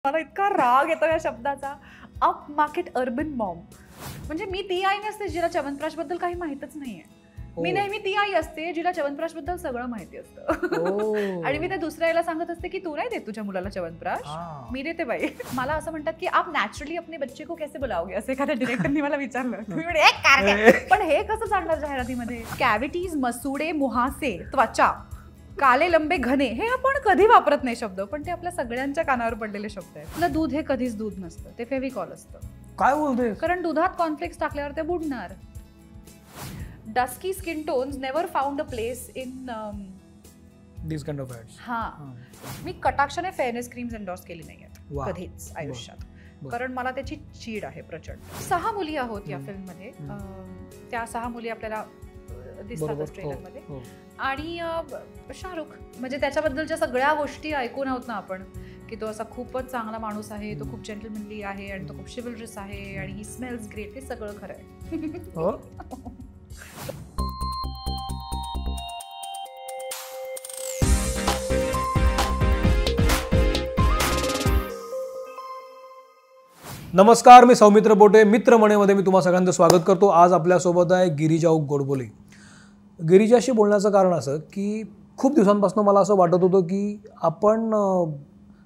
मला इतका राग येतो या शब्दाचा. Up market urban Maugham. म्हणजे मी ती आई नसते जिला च्यवनप्राश बद्दल काही माहितच नाहीये. मी नेहमी ती आई असते जिला च्यवनप्राश बद्दल सगळं माहिती असतं. आणि मी त्या दुसऱ्या आईला सांगत असते की तू नाही देत तुझ्या मुलाला च्यवनप्राश, मी देते बाई. मला असं म्हणतात की आप नॅचरली अपने बच्चे को कैसे बुलाओगे, असं एखाद्या डिरेक्टरनी मला विचारलं. पण हे कसं सांगणार जाहिरातीमध्ये? कॅव्हिटीज, मसुडे, मुहासे, त्वचा, काले लंबे घने, हे आपण कधी वापरत नाही शब्द, पण ते आपल्या सगळ्यांच्या कानावर पडलेले शब्द आहेत. आपलं दूध हे कधीच दूध नसतं, ते फेविकॉल असतं. काय बोलते? कारण दुधात कॉर्नफ्लेक्स टाकल्यावर ते बुडणार. Dusky skin tones never found a place in this kind of ads. मी कटाक्षाने फेअरनेस क्रीम्स एंडोर्स केली नाहीये कधीच आयुष्यात, कारण मला त्याची चीड आहे प्रचंड. 6 मुली आहोत या फिल्म मध्ये. त्या 6 मुली आपल्याला दिसतात ट्रेलर मध्ये. आणि शाहरुख, म्हणजे त्याच्याबद्दलच्या सगळ्या गोष्टी ऐकून आहोत ना आपण, की तो असा खूपच चांगला माणूस आहे, तो खूप जेंटलमॅनली आहे आणि तो खूप शिवलरस आहे आणि ही स्मेल्स ग्रेट. हे सगळं खरं आहे. नमस्कार, मी सौमित्र बोटे. मित्रमणेमध्ये मी तुम्हा सगळ्यांचं स्वागत करतो. आज आपल्यासोबत आहे गिरिजा गोडबोले. गिरिजाशी बोलण्याचं कारण असं की खूप दिवसांपासून मला असं वाटत होतं की आपण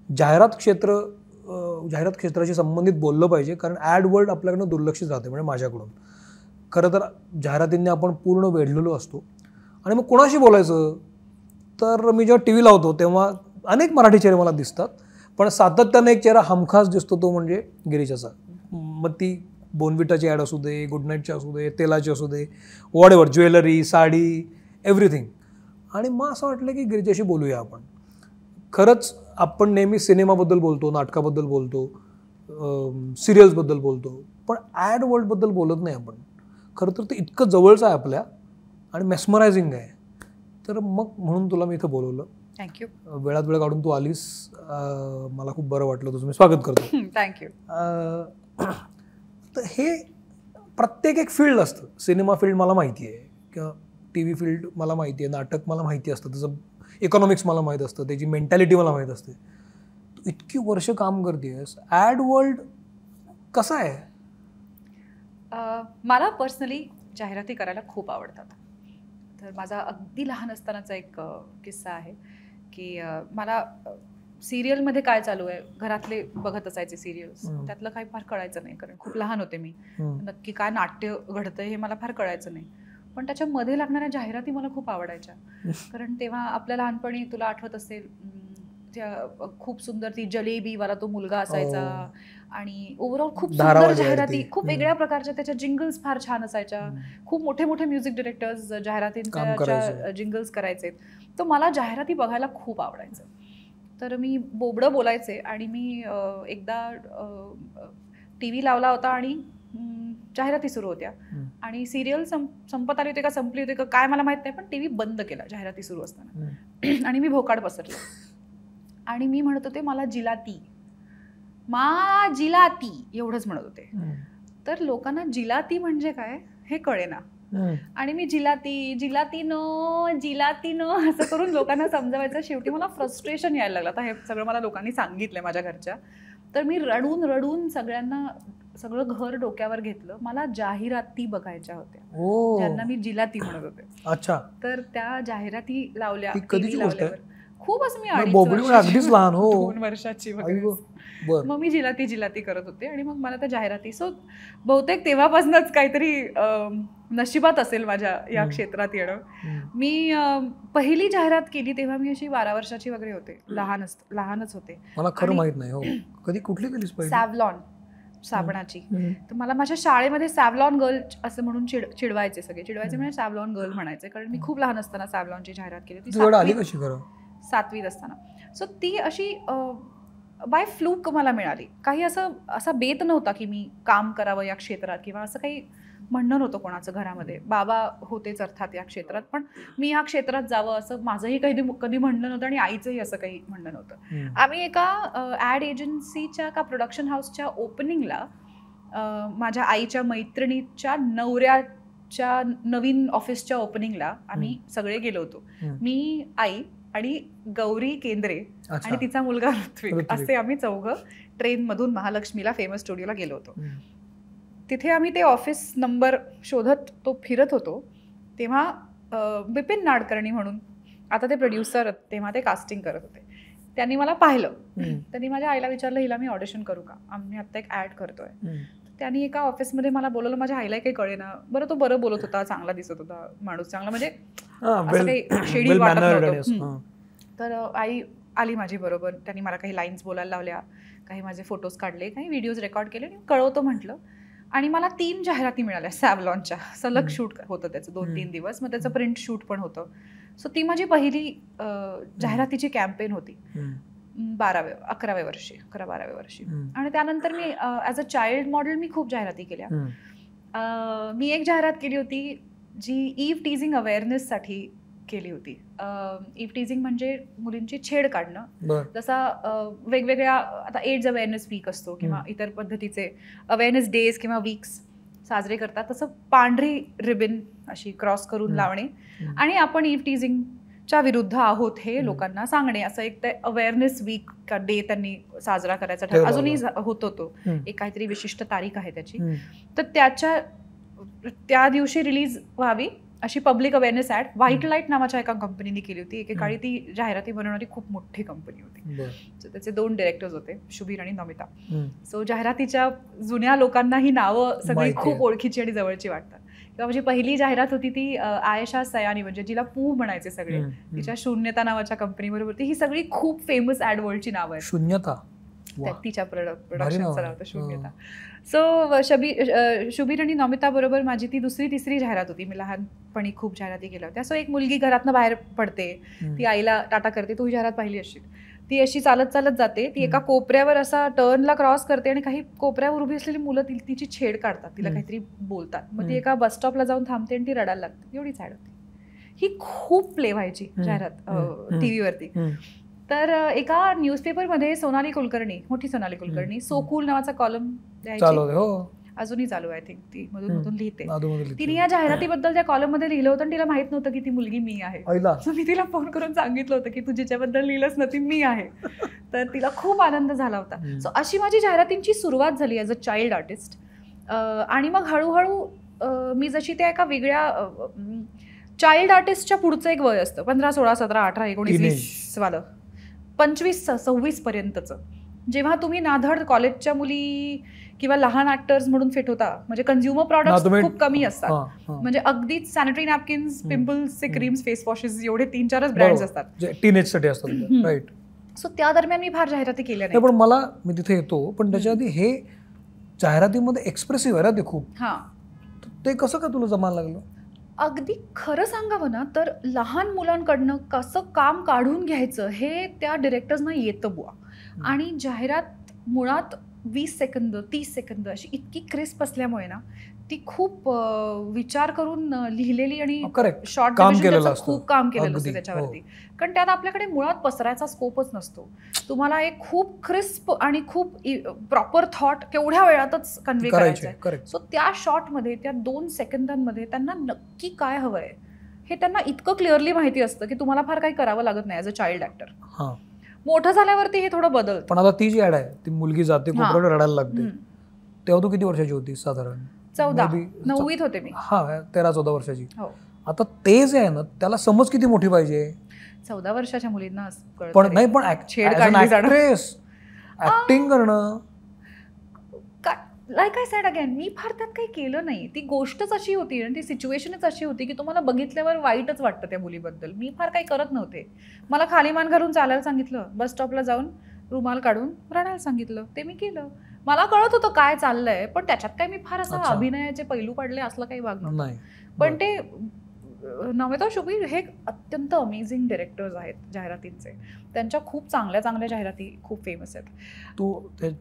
जाहिरात क्षेत्राशी संबंधित बोललं पाहिजे, कारण ॲड वर्ल्ड आपल्याकडनं दुर्लक्षित राहते. म्हणजे माझ्याकडून खरं तर जाहिरातींनी आपण पूर्ण वेढलेलो असतो. आणि मग कोणाशी बोलायचं? तर मी जेव्हा TV लावतो तेव्हा अनेक मराठी चेहरे मला दिसतात, पण सातत्याने एक चेहरा हमखास दिसतो, तो म्हणजे गिरिजाचा. मग ती बोनविटाची ॲड असू दे, गुड नाईटची असू दे, तेलाची असू दे, वॉटेवर, ज्वेलरी, साडी, एव्हरीथिंग. आणि मग असं वाटलं की गिरिजाशी बोलूया आपण. खरंच आपण नेहमी सिनेमाबद्दल बोलतो, नाटकाबद्दल बोलतो, सिरियल्सबद्दल बोलतो, पण ॲड वर्ल्डबद्दल बोलत नाही आपण. खरं तर ते इतकं जवळचं आहे आपल्या आणि मेस्मरायझिंग आहे. तर मग म्हणून तुला मी इथं बोलवलं. थँक्यू. वेळात वेळ काढून तू आलीस, मला खूप बरं वाटलं. तुझं मी स्वागत करतो. थँक्यू. तर हे प्रत्येक एक फील्ड असतं. सिनेमा फील्ड मला माहिती आहे, किंवा TV फील्ड मला माहिती आहे, नाटक मला माहिती असतं, त्याचं इकॉनॉमिक्स मला माहीत असतं, त्याची मेंटॅलिटी मला माहीत असते. तू इतकी वर्ष काम करतेस, ॲड वर्ल्ड कसं आहे? मला पर्सनली जाहिराती करायला खूप आवडतात. तर माझा अगदी लहान असतानाचा एक किस्सा आहे की मला सिरियलमध्ये काय चालू आहे, घरातले बघत असायचे सिरियल्स, त्यातलं काही फार कळायचं नाही, कारण खूप लहान होते मी. नक्की काय नाट्य घडतंय हे मला फार कळायचं नाही. पण त्याच्यामध्ये लागणाऱ्या जाहिराती मला खूप आवडायच्या, कारण तेव्हा आपल्या लहानपणी, तुला आठवत असेल, त्या खूप सुंदर ती जलेबीवाला तो मुलगा असायचा, आणि ओव्हरऑल खूप सुंदर जाहिराती, खूप वेगळ्या प्रकारच्या, त्याच्या जिंगल्स फार छान असायच्या. खूप मोठे मोठे म्युझिक डिरेक्टर्स जाहिरातींच्या जिंगल्स करायचे. तर मला जाहिराती बघायला खूप आवडायचं. तर मी बोबडं बोलायचे, आणि मी एकदा TV लावला होता आणि जाहिराती सुरू होत्या, आणि सिरियल संपत आली होती का संपली होती का काय मला माहित नाही, पण TV बंद केला जाहिराती सुरू असताना. आणि मी भोकाड पसरले आणि मी म्हणत होते, मला जिलाती एवढंच म्हणत होते. तर लोकांना जिलाती म्हणजे काय हे कळेना, आणि मी जिलाती नो असं करून लोकांना समजवायचं. शेवटी मला फ्रस्ट्रेशन यायला लागलं. आता हे सगळं मला लोकांनी सांगितलंय माझ्या घरच्या. तर मी रडून सगळ्यांना सगळं घर डोक्यावर घेतलं. मला जाहिराती बघायच्या होत्या, ज्यांना मी जिलाती म्हणत होते. अच्छा. तर त्या जाहिराती लावल्या. खूपच मी अगदीच लहान, 2 वर्षाची वगैरे. मग मी जिलाती करत होते, आणि मग मला त्या जाहिराती. सो बहुतेक तेव्हापासूनच काहीतरी नशिबात असेल माझ्या या क्षेत्रात येणं. मी पहिली जाहिरात केली तेव्हा मी अशी 12 वर्षाची वगैरे होते, लहानच होते. मला खरं माहित नाही. कधी कुठली केलीस? सॅव्लॉन साबणाची. तर मला माझ्या शाळेमध्ये सॅव्लॉन गर्ल असं म्हणून चिडवायचे म्हणजे सॅव्लॉन गर्ल म्हणायचे, कारण मी खूप लहान असताना सॅव्लॉनची जाहिरात केली होती, 7वीत असताना. सो ती अशी बाय फ्लूक मला मिळाली. काही असा बेत नव्हता की मी काम करावं या क्षेत्रात, किंवा असं काही म्हणणं नव्हतं कोणाचं घरामध्ये. बाबा होतेच अर्थात या क्षेत्रात, पण मी या क्षेत्रात जावं असं माझंही कधी म्हणणं नव्हतं, आणि आईचंही असं काही म्हणणं नव्हतं. आम्ही एका ॲड एजन्सीच्या का प्रोडक्शन हाऊसच्या ओपनिंगला, माझ्या आईच्या मैत्रिणीच्या नवऱ्याच्या नवीन ऑफिसच्या ओपनिंगला आम्ही सगळे गेलो होतो. मी, आई आणि गौरी केंद्रे आणि तिचा मुलगा ऋत्विक, असे आम्ही 4 ट्रेनमधून महालक्ष्मीला फेमस स्टुडिओला गेलो होतो. तिथे आम्ही ते ऑफिस नंबर शोधत तो फिरत होतो, तेव्हा बिपिन नाडकर्णी म्हणून, आता ते प्रोड्युसर, तेव्हा ते कास्टिंग करत होते. त्यांनी मला पाहिलं. त्यांनी माझ्या आईला विचारलं, हिला मी ऑडिशन करू का, आम्ही आत्ता एक ॲड करतोय. त्यांनी एका ऑफिसमध्ये मला बोलवलं. माझ्या आईला काही कळेना. बरं, तो बरं बोलत होता, चांगला दिसत होता माणूस, चांगला, म्हणजे असं काही शेडी वाटत नव्हतं. तर आई आली माझी बरोबर. त्यांनी मला काही लाईन्स बोलायला लावल्या, काही माझे फोटोज काढले, काही व्हिडिओज रेकॉर्ड केले आणि कळवतो म्हटलं. आणि मला 3 जाहिराती मिळाल्या सॅव्हलॉनच्या. सलग शूट होतं त्याचं 2-3 दिवस. मग त्याचं प्रिंट शूट पण होतं. सो ती माझी पहिली जाहिरातीची कॅम्पेन होती 11-12व्या वर्षी. आणि त्यानंतर मी ॲज अ चाइल्ड मॉडेल मी खूप जाहिराती केल्या. मी एक जाहिरात केली होती जी ईव्ह टीझिंग अवेअरनेससाठी केली होती. ईव्ह टीझिंग म्हणजे मुलींची छेड काढणं. जसा वेगवेगळ्या आता एड्स अवेअरनेस वीक असतो किंवा इतर पद्धतीचे अवेअरनेस डेज किंवा वीक्स साजरे करतात, तसं पांढरी रिबिन अशी क्रॉस करून लावणे आणि आपण ईव्ह टीझिंगच्या विरुद्ध आहोत हे लोकांना सांगणे, असं एक ते अवेअरनेस वीक का डे त्यांनी साजरा करायचा ठरवला. अजूनही होतो तो, एक काहीतरी विशिष्ट तारीख आहे त्याची. तर त्या दिवशी रिलीज व्हावी अशी public awareness ad White Light नावाच्या एका कंपनीने केली होती. एकेकाळी ती जाहिराती बनवणारी खूप मोठी कंपनी होती. त्याचे 2 डिरेक्टर्स होते, शुभीर आणि नमिता. सो जाहिरातीच्या जुन्या लोकांना ही नावं सगळी खूप ओळखीची आणि जवळची वाटतात. किंवा माझी पहिली जाहिरात होती ती आयशा सयानी, म्हणजे जिला पू म्हणायचे सगळे, तिच्या शून्यता नावाच्या कंपनीबरोबर. ही सगळी खूप फेमस ॲड वर्ल्डची नावं आहेत. शून्यता तिच्या प्रोडक्शनचं नाव होतं शून्यता. सो शुभीर आणि नमिता बरोबर माझी ती 2री-3री जाहिरात होती. मी लहानपणी खूप जाहिराती केल्या होत्या. सो एक मुलगी घरातनं बाहेर पडते, ती आईला टाटा करते. तू ही जाहिरात पाहिली असशील. ती अशी चालत चालत जाते, ती एका कोपऱ्यावर असा टर्नला क्रॉस करते आणि काही कोपऱ्यावर उभी असलेली मुलं तिची छेड काढतात, तिला काहीतरी बोलतात. मग ती एका बस स्टॉपला जाऊन थांबते आणि ती रडायला लागते. एवढीच ॲड होती. ही खूप प्ले व्हायची जाहिरात टीव्हीवरती. तर एका न्यूजपेपरमध्ये मोठी सोनाली कुलकर्णी सो कूल नावाचा कॉलम द्यायची, अजूनही चालू आहे. आय थिंक ती मधून लिहिते. तिने या जाहिरातीबद्दल त्या कॉलम मध्ये लिहिलं होतं आणि तिला माहित नव्हतं की ती मुलगी मी आहे. मी तिला फोन करून सांगितलं होतं की तू जिच्याबद्दल लिहिलंच ना ती मी आहे. तर तिला खूप आनंद झाला होता. सो अशी माझी जाहिरातींची सुरुवात झाली ॲज अ चाइल्ड आर्टिस्ट. आणि मग हळूहळू मी जशी त्या एका वेगळ्या चाइल्ड आर्टिस्टच्या पुढचं एक वय असतं, 15, 16, 17, 18, 19, 20 वालं, 25, 26 पर्यंतचं, जेव्हा तुम्ही नाधड कॉलेजच्या मुली किंवा लहान ऍक्टर्स म्हणून फिट होता. म्हणजे कंझ्युमर प्रॉडक्ट्स खूप कमी असतात. म्हणजे अगदीच सॅनिटरी नॅपकिन्स, पिंपल्सचे क्रीम्स, फेस वॉशेस, एवढे 3-4च ब्रँड्स असतात, टीनेज साठी असतात, राईट. सो त्या दरम्यान मी फार जाहिराती केल्या नाही. पण मी तिथे येतो, पण त्याच्या आधी हे जाहिरातीमध्ये एक्सप्रेसिव्ह आहे ना ते खूप. ते कसं का तुला जमायला लागलं? अगदी खरं सांगावं ना तर लहान मुलांकडनं कसं काम काढून घ्यायचं हे त्या डिरेक्टर्सना येतं बुवा. आणि जाहिरात मुळात 20 सेकंद 30 सेकंद अशी इतकी क्रिस्प असल्यामुळे ना ती खूप विचार करून लिहिलेली आणि शॉर्ट खूप काम केलेलं असतं त्याच्यावरती. कारण त्यात आपल्याकडे मुळात पसरायचा स्कोपच नसतो. तुम्हाला एक खूप क्रिस्प आणि खूप प्रॉपर थॉट केवढ्या वेळातच कन्व्हे करायचं आहे. सो त्या शॉर्टमध्ये, त्या 2 सेकंदांमध्ये त्यांना नक्की काय हवंय हे त्यांना इतकं क्लिअरली माहिती असतं की तुम्हाला फार काही करावं लागत नाही ॲज अ चाइल्ड ऍक्टर. मोठं झाल्यावरती हे थोडं बदलतं. पण आता ती जी ऍड आहे, ती मुलगी जाते कोपऱ्यावर रडायला लागते, तेव्हा तू किती वर्षाची होती? साधारण 9वीत होते मी. 13-14 वर्षाची. आता ते जे आहे ना त्याला समज किती मोठी पाहिजे? 14 वर्षाच्या मुलींना पण नाही, पण ऍक्टिंग करणं, लाईक आय सेड अगेन, मी फार त्यात काही केलं नाही. ती गोष्टच अशी होती आणि ती सिच्युएशनच अशी होती की तुम्हाला बघितल्यावर वाईटच वाटतं त्या मुलीबद्दल. मी फार काही करत नव्हते. मला खाली मान घालून चालायला सांगितलं, बस स्टॉपला जाऊन रुमाल काढून रडायला सांगितलं, ते मी केलं. मला कळत होतं काय चाललंय, पण त्याच्यात काय मी फार असं अभिनयाचे पैलू पडले असलं काही वागणं नाही. पण ते नमिता, शुभीर हे अत्यंत अमेझिंग डिरेक्टर्स आहेत जाहिरातींचे. त्यांच्या खूप चांगल्या चांगल्या जाहिराती खूप फेमस आहेत. तू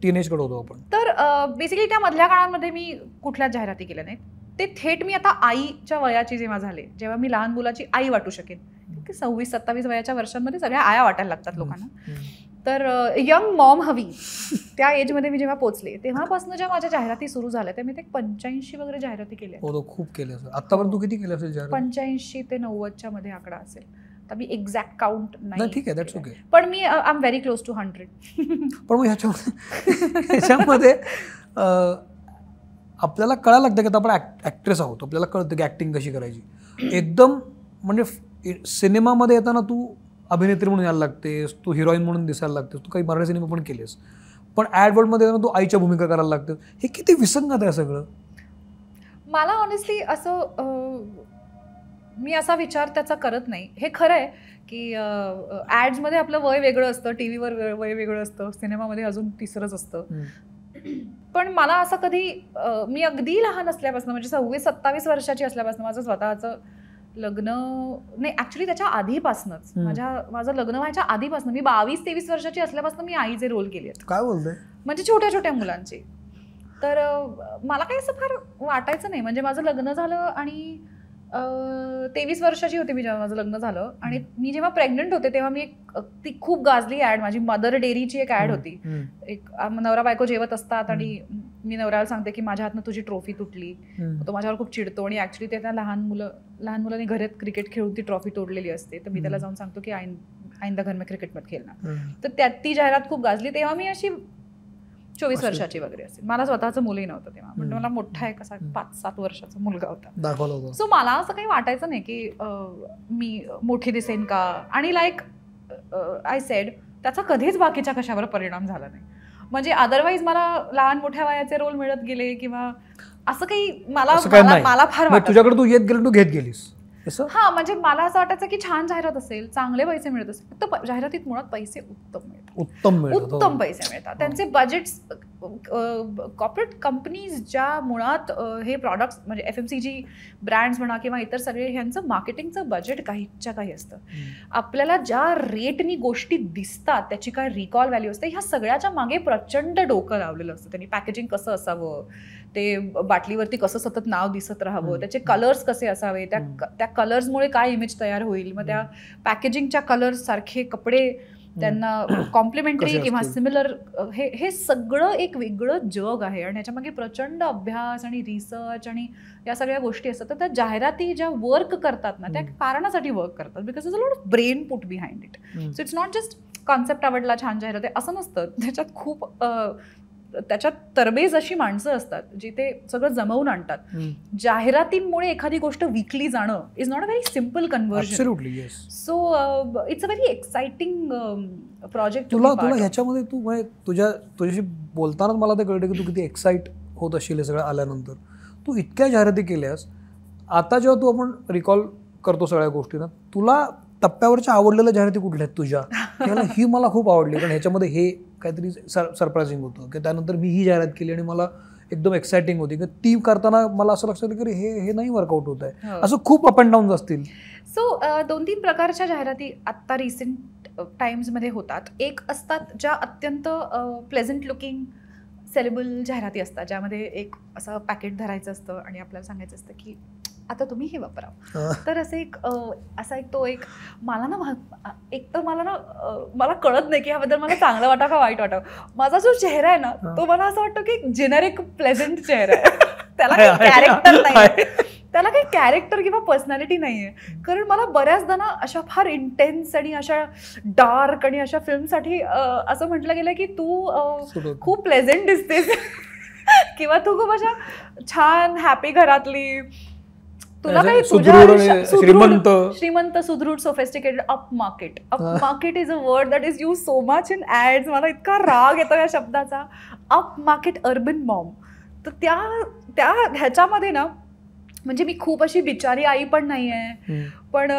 टीनेज कडे होतो आपण. तर बेसिकली त्या मधल्या काळामध्ये मी कुठल्याच जाहिराती केल्या नाहीत. ते थेट मी आता आईच्या वयाची जेव्हा झाले, जेव्हा मी लहान मुलाची आई वाटू शकेन, 26-27 वयाच्या वर्षांमध्ये सगळ्या आया वाटायला लागतात लोकांना. तर यंग मॉम हवी त्या एजमध्ये मी जेव्हा पोचले तेव्हापासून ज्या माझ्या जाहिराती सुरू झाल्या त्या मी 85 वगैरे जाहिराती केल्या. खूप केल्या. आतापर्यंत तू किती केल्या असेल? 85 ते 90च्या मध्ये आकडा असेल. तर मी एक्झॅक्ट काउंट नाही, ठीक आहे, दॅट्स ओके. पण मी I am very close to 100. पण मग ह्याच्यामध्ये आपल्याला कळायला लागतं की आता आपण ॲक्ट्रेस आहोत, आपल्याला कळतं की ॲक्टिंग कशी करायची. एकदम म्हणजे सिनेमामध्ये येताना तू अभिनेत्री म्हणून यायला लागतेस, तू हिरोईन म्हणून दिसायला लागतेस, तू काही मराठी सिनेमा पण केलेस, पण ॲड वर्ल्डमध्ये येताना तू आईच्या भूमिका करायला लागतेस. हे किती विसंगत आहे सगळं. मला ऑनेस्टली असं मी असा विचार त्याचा करत नाही. हे खरं आहे की ॲड्समध्ये आपलं वय वेगळं असतं, टी व्हीवर वय वेगळं असतं, सिनेमामध्ये अजून तिसरंच असतं. पण मला असं कधी मी अगदी लहान असल्यापासून म्हणजे 26-27 वर्षाची असल्यापासून माझं स्वतःचं लग्न नाही ॲक्च्युली त्याच्या आधीपासूनच माझं लग्न व्हायच्या आधीपासून मी 22-23 वर्षाची असल्यापासून मी आईचे रोल केले आहेत. काय बोलते? म्हणजे छोट्या छोट्या मुलांचे. तर मला काही असं फार वाटायचं नाही. म्हणजे माझं लग्न झालं आणि 23 वर्षाची होती मी जेव्हा माझं लग्न झालं. आणि मी जेव्हा प्रेग्नंट होते तेव्हा मी ती खूप गाजली ॲड, माझी मदर डेअरीची एक ॲड होती. एक नवरा बायको जेवत असतात आणि मी नवऱ्याला सांगते की माझ्या हातनं तुझी ट्रॉफी तुटली. तो माझ्यावर खूप चिडतो आणि ॲक्च्युली त्यांना लहान मुलांनी घरात क्रिकेट खेळून ती ट्रॉफी तोडलेली असते. तर मी त्याला जाऊन सांगतो की आईंदा घर में क्रिकेट मत खेळणार. तर त्यात ती जाहिरात खूप गाजली. तेव्हा मी अशी 24 वर्षाची वगैरे असेल. मला स्वतःचं मुलंही नव्हतं तेव्हा, म्हणजे मला मोठा एक असा 5-7 वर्षाचा मुलगा होता. सो मला असं काही वाटायचं नाही की मी मोठी दिसेन का. आणि लाईक आय सेड त्याचा कधीच बाकीच्या कशावर परिणाम झाला नाही. म्हणजे अदरवाईज मला लहान मोठ्या वयाचे रोल मिळत गेले किंवा असं काही मला फार वाटत. तुझ्याकडे तू येत गेली, तू घेत गेलीस. हा म्हणजे मला असं वाटायचं की छान जाहिरात असेल, चांगले पैसे मिळत असेल. फक्त जाहिरातीत मुळात पैसे उत्तम पैसे मिळतात. त्यांचे बजेट्स कॉर्पोरेट कंपनीज ज्या मुळात हे प्रॉडक्ट्स म्हणजे FMCG ब्रँड्स म्हणा किंवा इतर सगळे ह्यांचं मार्केटिंगचं बजेट काहीच्या काही असतं. आपल्याला ज्या रेटनी गोष्टी दिसतात त्याची काय रिकॉल व्हॅल्यू असते, ह्या सगळ्याच्या मागे प्रचंड डोकं लावलेलं असतं. त्यांनी पॅकेजिंग कसं असावं, ते बाटलीवरती कसं सतत नाव दिसत राहावं, त्याचे कलर्स कसे असावे, त्या कलर्समुळे काय इमेज तयार होईल, मग त्या पॅकेजिंगच्या कलर्स सारखे कपडे त्यांना कॉम्प्लिमेंटरी किंवा सिमिलर, हे सगळं एक वेगळं जग आहे. आणि ह्याच्यामागे प्रचंड अभ्यास आणि रिसर्च आणि या सगळ्या गोष्टी असतात. तर त्या जाहिराती ज्या वर्क करतात ना, त्या कारणासाठी वर्क करतात, because is a lot of brain put behind it. So it's not just concept आवडला छान जाहिरात आहे असं नसतं. त्याच्यात खूप त्याच्यात तरबेज अशी माणसं असतात जी ते सगळं जमवून आणतात. जाहिरातींमुळे एखादी गोष्ट विकली जाणं is not a very simple conversion. So it's a very exciting project. तुला ह्याच्यामध्ये तुझ्याशी बोलतानाच मला ते कळतं की तू किती एक्साइट होत असशील हे सगळं आल्यानंतर. तू इतक्या जाहिराती केल्यास, आता जेव्हा तू आपण रिकॉल करतो सगळ्या गोष्टींना, तुला टप्प्यावरच्या आवडलेल्या जाहिराती कुठल्या आहेत तुझ्या? ही मला खूप आवडली कारण ह्याच्यामध्ये हे काहीतरी सरप्रायझिंग होतं की त्यानंतर मी ही जाहिरात केली आणि मला एकदम एक्साइटिंग होती की ती करताना मला असं लक्षात आलं की हे नाही वर्कआउट होत आहे. असं खूप अप अँड डाऊन असतील. सो 2-3 प्रकारच्या जाहिराती आत्ता रिसेंट टाइम्समध्ये होतात. एक असतात ज्या अत्यंत प्लेझंट लुकिंग सेलेबल जाहिराती असतात, ज्यामध्ये एक असं पॅकेट धरायचं असतं आणि आपल्याला सांगायचं असतं की आता तुम्ही हे वापरा. तर असं एक मला कळत नाही की ह्याबद्दल मला चांगलं वाटावं का वाईट वाटावं. माझा जो चेहरा आहे ना, तो मला असं वाटतं की जेनेरिक प्लेझंट चेहरा आहे. त्याला काही कॅरेक्टर नाही, त्याला काही कॅरेक्टर किंवा पर्सनॅलिटी नाही आहे. कारण मला बऱ्याचदा ना अशा फार इंटेन्स आणि अशा डार्क आणि अशा फिल्मसाठी असं म्हटलं गेलं की तू खूप प्लेझंट दिसतेस किंवा तू खूप अशा छान हॅपी घरातली, तुला काही श्रीमंत सुदृढ sophisticated up market is a word that is use so much in ads. मला इतका राग येतो या शब्दाचा. Up market urban Maugham. तर त्या ह्याच्यामध्ये ना, म्हणजे मी खूप अशी बिचारी आई पण नाहीये, पण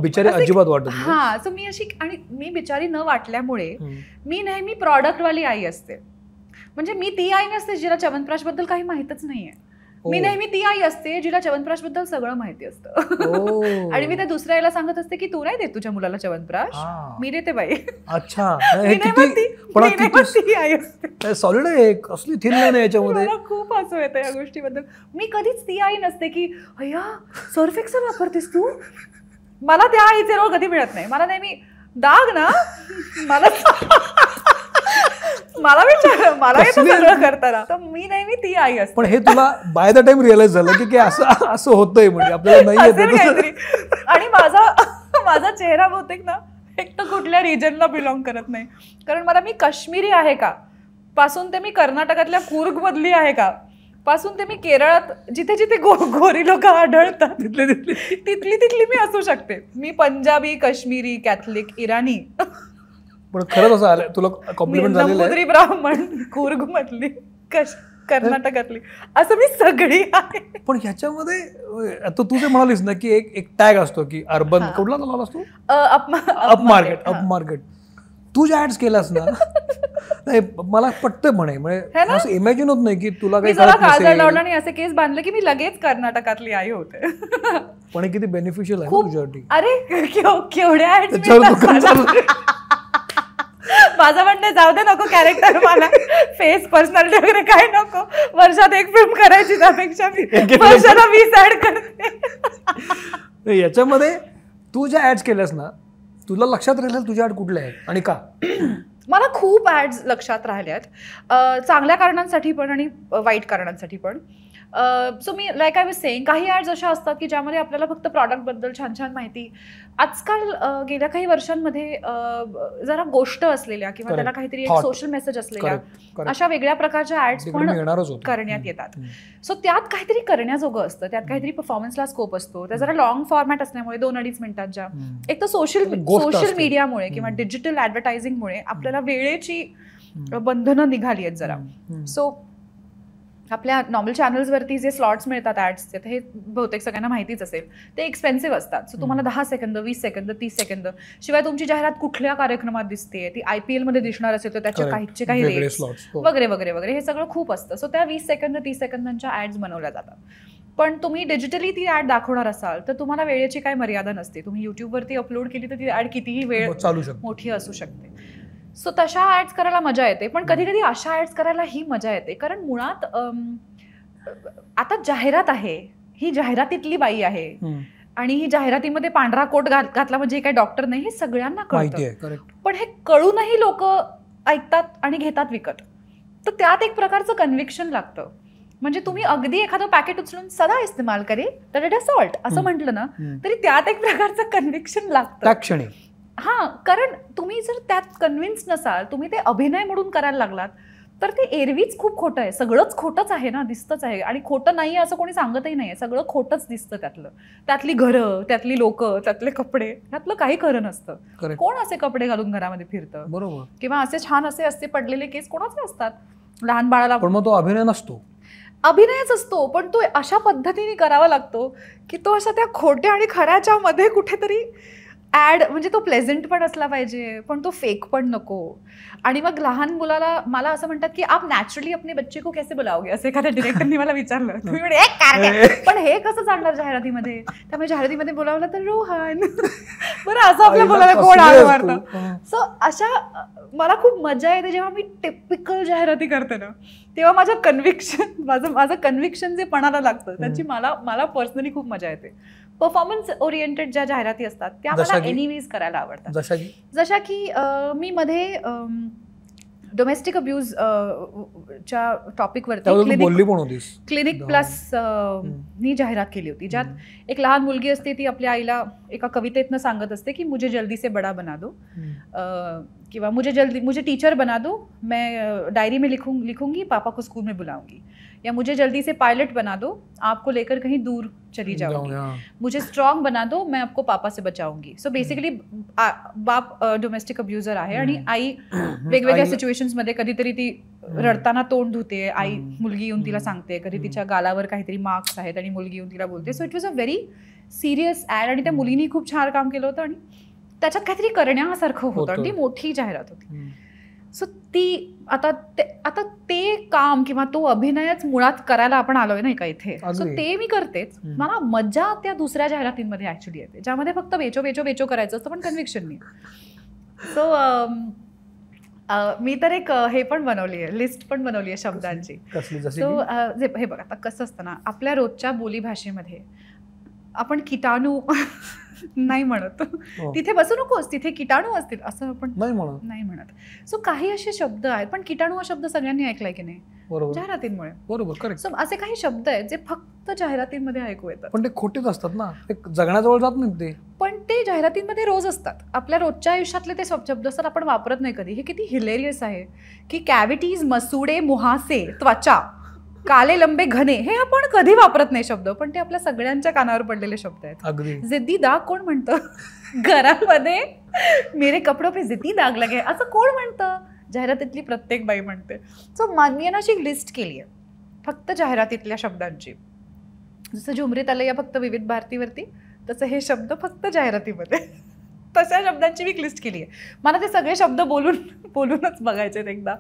बिचारी अजिबात वाटत. हा, सो मी अशी, आणि मी बिचारी न वाटल्यामुळे मी नेहमी प्रॉडक्टवाली आई असते. म्हणजे मी ती आई नसते जिला च्यवनप्राश बद्दल काही माहितच नाहीये. मी नेहमी ती आई असते जिला च्यवनप्राश बद्दल सगळं माहिती असतं. आणि मी त्या दुसऱ्या आईला सांगत असते की तू नाही देत तुझ्या मुलाला च्यवनप्राश, मी देते बाई. अच्छा, सॉलिड आहे, कसली थिन लाईन आहे याच्यामध्ये. मला खूप हसू येतं या गोष्टीबद्दल. मी कधीच ती आई नसते की अय्या सर्फ एक्सेल वापरतेस तू. मला त्या आईचे रोल कधी मिळत नाही. मला नेहमी दाग ना, मला येतं सगळं करताना. तर मी नेहमी ती आई असते. पण हे तुला बाय द टाइम रिअलाइज झालं की असं होतंय, म्हणजे आपल्याला नाही येत. आणि माझा चेहरा बहुतेक ना एक तर कुठल्या रिजनला बिलॉंग करत नाही. कारण मी काश्मीरी आहे का पासून ते मी कर्नाटकातल्या कूर्ग मधली आहे का पासून ते मी केरळात जिथे जिथे गोरी लोक आढळतात तिथली मी असू शकते. मी पंजाबी, काश्मीरी, कॅथलिक, इराणी, पण खरंच असं आलं तुला कॉम्प्लिमेंट झालेलं आहे. नंबूद्री ब्राह्मण, कूर्ग मधली, कर्नाटकातली, असं मी सगळी आहे. पण ह्याच्यामध्ये आता तू जे म्हणालीस ना की एक टॅग असतो की अर्बन, कुठला लावलास तू? Up market. तू ज्या ऍड्स केलास ना नाही मला पटतंय म्हणजे असं इमॅजिन होत नाही की तुला काही काजळ लावलं आणि असे केस बांधले की मी लगेच कर्नाटकातली आई होते. पण किती बेनिफिशियल आहे तुझ्यासाठी. अरे केवढ्या माझं म्हणणं जाऊ दे, नको कॅरेक्टर, मला फेस पर्सनॅलिटी वगैरे काय नको. वर्षात एक फिल्म करायची त्यापेक्षा मी वर्षाला 20 ऍड करते. याच्यामध्ये तू ज्या ऍड्स केल्यास ना तुला लक्षात राहिलं तुझ्या ऍड कुठल्या आहेत आणि का? मला खूप ऍड्स लक्षात राहिल्यात, चांगल्या कारणांसाठी पण आणि वाईट कारणांसाठी पण. So me like I was saying, काही ॲड्स अशा असतात की ज्यामध्ये आपल्याला फक्त प्रॉडक्टबद्दल छान छान माहिती, आजकाल गेल्या काही वर्षांमध्ये जरा गोष्ट असलेल्या किंवा त्याला काहीतरी एक सोशल मेसेज असलेल्या अशा वेगळ्या प्रकारच्या ॲड्स पण करण्यात येतात. सो त्यात काहीतरी करण्याजोगं असतं, त्यात काहीतरी परफॉर्मन्सला स्कोप असतो. त्या जरा लॉंग फॉर्मॅट असल्यामुळे 2-2.5 मिनिटांच्या, एक तर सोशल मीडियामुळे किंवा डिजिटल ॲडव्हर्टायझिंगमुळे आपल्याला वेळेची बंधनं निघाली आहेत जरा. सो आपल्या नॉर्मल चॅनल्सवरती जे स्लॉट्स मिळतात ॲड्सचे, हे बहुतेक सगळ्यांना माहितीच असेल, ते एक्सपेन्सिव्ह असतात. सो तुम्हाला 10 सेकंद, 20 सेकंद, 30 सेकंद, शिवाय तुमची जाहिरात कुठल्या कार्यक्रमात दिसते, ती IPL मध्ये दिसणार असेल तर त्याच्या काही रेट्स वगैरे वगैरे वगैरे, हे सगळं खूप असतं. सो त्या 20 सेकंद 30 सेकंदांच्या ॲड्स बनवल्या जातात. पण तुम्ही डिजिटली ती ॲड दाखवणार असाल तर तुम्हाला वेळेची काही मर्यादा नसते. तुम्ही युट्यूबवरती अपलोड केली तर ती ॲड कितीही वेळ मोठी असू शकते. सो तशा ॲड्स करायला मजा येते. पण कधी कधी अशा ॲड्स करायला ही मजा येते कारण मुळात आता जाहिरात आहे, ही जाहिरातीतली बाई आहे आणि ही जाहिरातीमध्ये पांढरा कोट घातला म्हणजे काही डॉक्टर नाही, हे सगळ्यांना कळतं. पण हे कळूनही लोक ऐकतात आणि घेतात विकत. तर त्यात एक प्रकारचं कन्व्हिक्शन लागतं. म्हणजे तुम्ही अगदी एखादं पॅकेट उचलून सदा इस्तेमाल करे तर सॉल्ट असं म्हटलं ना तरी त्यात एक प्रकारचं कन्व्हिक्शन लागतं. हा, कारण तुम्ही जर त्यात कन्व्हिन्स नसाल, तुम्ही ते अभिनय म्हणून करायला लागलात तर ते एरवीच खूप खोटं आहे. सगळंच खोटंच आहे ना, दिसतंच आहे. आणि खोटं नाही असं कोणी सांगतही नाही, सगळं खोटंच दिसतं. त्यातली घरं, त्यातली लोकं, त्यातले कपडे, त्यातलं काही खरं नसतं. कोण असे कपडे घालून घरामध्ये फिरतं? बरोबर. किंवा असे छान असे पडलेले केस कोणाचे असतात लहान बाळाला? पण मग तो अभिनय नसतो, अभिनयच असतो, पण तो अशा पद्धतीने करावा लागतो की तो अशा त्या खोट्या आणि खऱ्याच्या मध्ये कुठेतरी ॲड, म्हणजे तो प्लेझेंट पण असला पाहिजे पण तो फेक पण नको. आणि मग लहान मुलाला मला असं म्हणतात की आप नॅचरली अपने बच्चे को कैसे बुलाओगे, असं एखाद्या डिरेक्टरनी मला विचारलं. तुम्ही म्हणजे पण हे कसं चालणार जाहिरातीमध्ये? त्यामुळे जाहिरातीमध्ये बोलावलं तर रोहन बरं असं आपल्या मुलाला कोण आळ मारतं. सो अशा मला खूप मजा येते जेव्हा मी टिपिकल जाहिराती करते ना, तेव्हा माझं कन्व्हिक्शन जे पणाला लागतं त्याची मला पर्सनली खूप मजा येते. परफॉर्मन्स ओरिएंटेड ज्या जाहिराती असतात त्या मला एनिवेज करायला आवडतात. जशा की मी मध्ये डोमेस्टिक अब्यूज च्या टॉपिकवरती क्लिनिक प्लस नी जाहिरात केली होती, ज्यात एक लहान मुलगी असते, ती आपल्या आईला एका कवितेतनं सांगत असते की मुझे जल्दी से बडा बना दो, किंवा मुझे टीचर बना दो, मैं डायरी में लिखूंगी, पापा को स्कूल में बुलाऊंगी, या मुझे जल्दी से पायलट बना दो, आपको लेकर कहीं दूर चली जाऊंगी, मुझे स्ट्रॉन्ग बना दो, मैं आपको पापा से बचाऊंगी. सो बेसिकली बाप डोमेस्टिक अब्युजर आहे आणि आई वेगवेगळ्या सिच्युएशन्स मध्ये कधीतरी ती रडताना तोंड धुते, आई मुलगी येऊन तिला सांगते, कधी तिच्या गालावर काहीतरी मार्क्स आहेत आणि मुलगी येऊन तिला बोलते. So it was a very serious ad आणि त्या मुलीनी खूप छान काम केलं होतं आणि त्याच्यात काहीतरी करण्यासारखं होतं आणि ती मोठी जाहिरात होती. सो ती आता ते काम किंवा तो अभिनयच मुळात करायला आपण आलोय नाही का इथे. सो ते मी करतेच. मला मजा त्या दुसऱ्या जाहिरातींमध्ये ऍक्च्युली येते, ज्यामध्ये फक्त बेचो करायचं असतं पण कन्व्हिक्शन नाही. सो मी तर एक हे पण बनवली आहे, लिस्ट पण बनवली आहे शब्दांची. सो हे बघ, आता कसं असतं ना, आपल्या रोजच्या बोलीभाषेमध्ये आपण किटाणू नाही म्हणत, तिथे बसू नकोस, तिथे किटाणू असतील असं आपण नाही म्हणत. सो काही असे शब्द आहेत, पण किटाणू हा शब्द सगळ्यांनी ऐकलाय की नाही? बरोबर जाहिरातींमुळे. बरोबर करेक्ट. सो असे काही शब्द आहेत जे फक्त जाहिरातींमध्ये ऐकू येतात, पण ते खोटेच असतात ना, ते जगण्याजवळ जात नाही ते. पण ते जाहिरातींमध्ये रोज असतात. आपल्या रोजच्या आयुष्यातले ते शब्द असतात, आपण वापरत नाही कधी. हे किती हिलेरियस आहे की कॅव्हिटीज, मसुडे, मुहासे, त्वचा, काले लंबे घने, हे आपण कधी वापरत नाही शब्द, पण ते आपल्या सगळ्यांच्या कानावर पडलेले शब्द आहेत. अगदी. जिद्दी दाग कोण म्हणतं? घरामध्ये मेरे कपडों पे जिद्दी दाग लगे असं कोण म्हणतं? जाहिरातीतली प्रत्येक बाई म्हणते. सो मी ना अशी लिस्ट केली आहे फक्त जाहिरातीतल्या शब्दांची. जसं झुमरी तलैया फक्त विविध भारतीवरती, तसं हे शब्द फक्त जाहिरातीमध्ये. तशा शब्दांची मी लिस्ट केली आहे. मला ते सगळे शब्द बोलूनच बघायचे आहेत एकदा.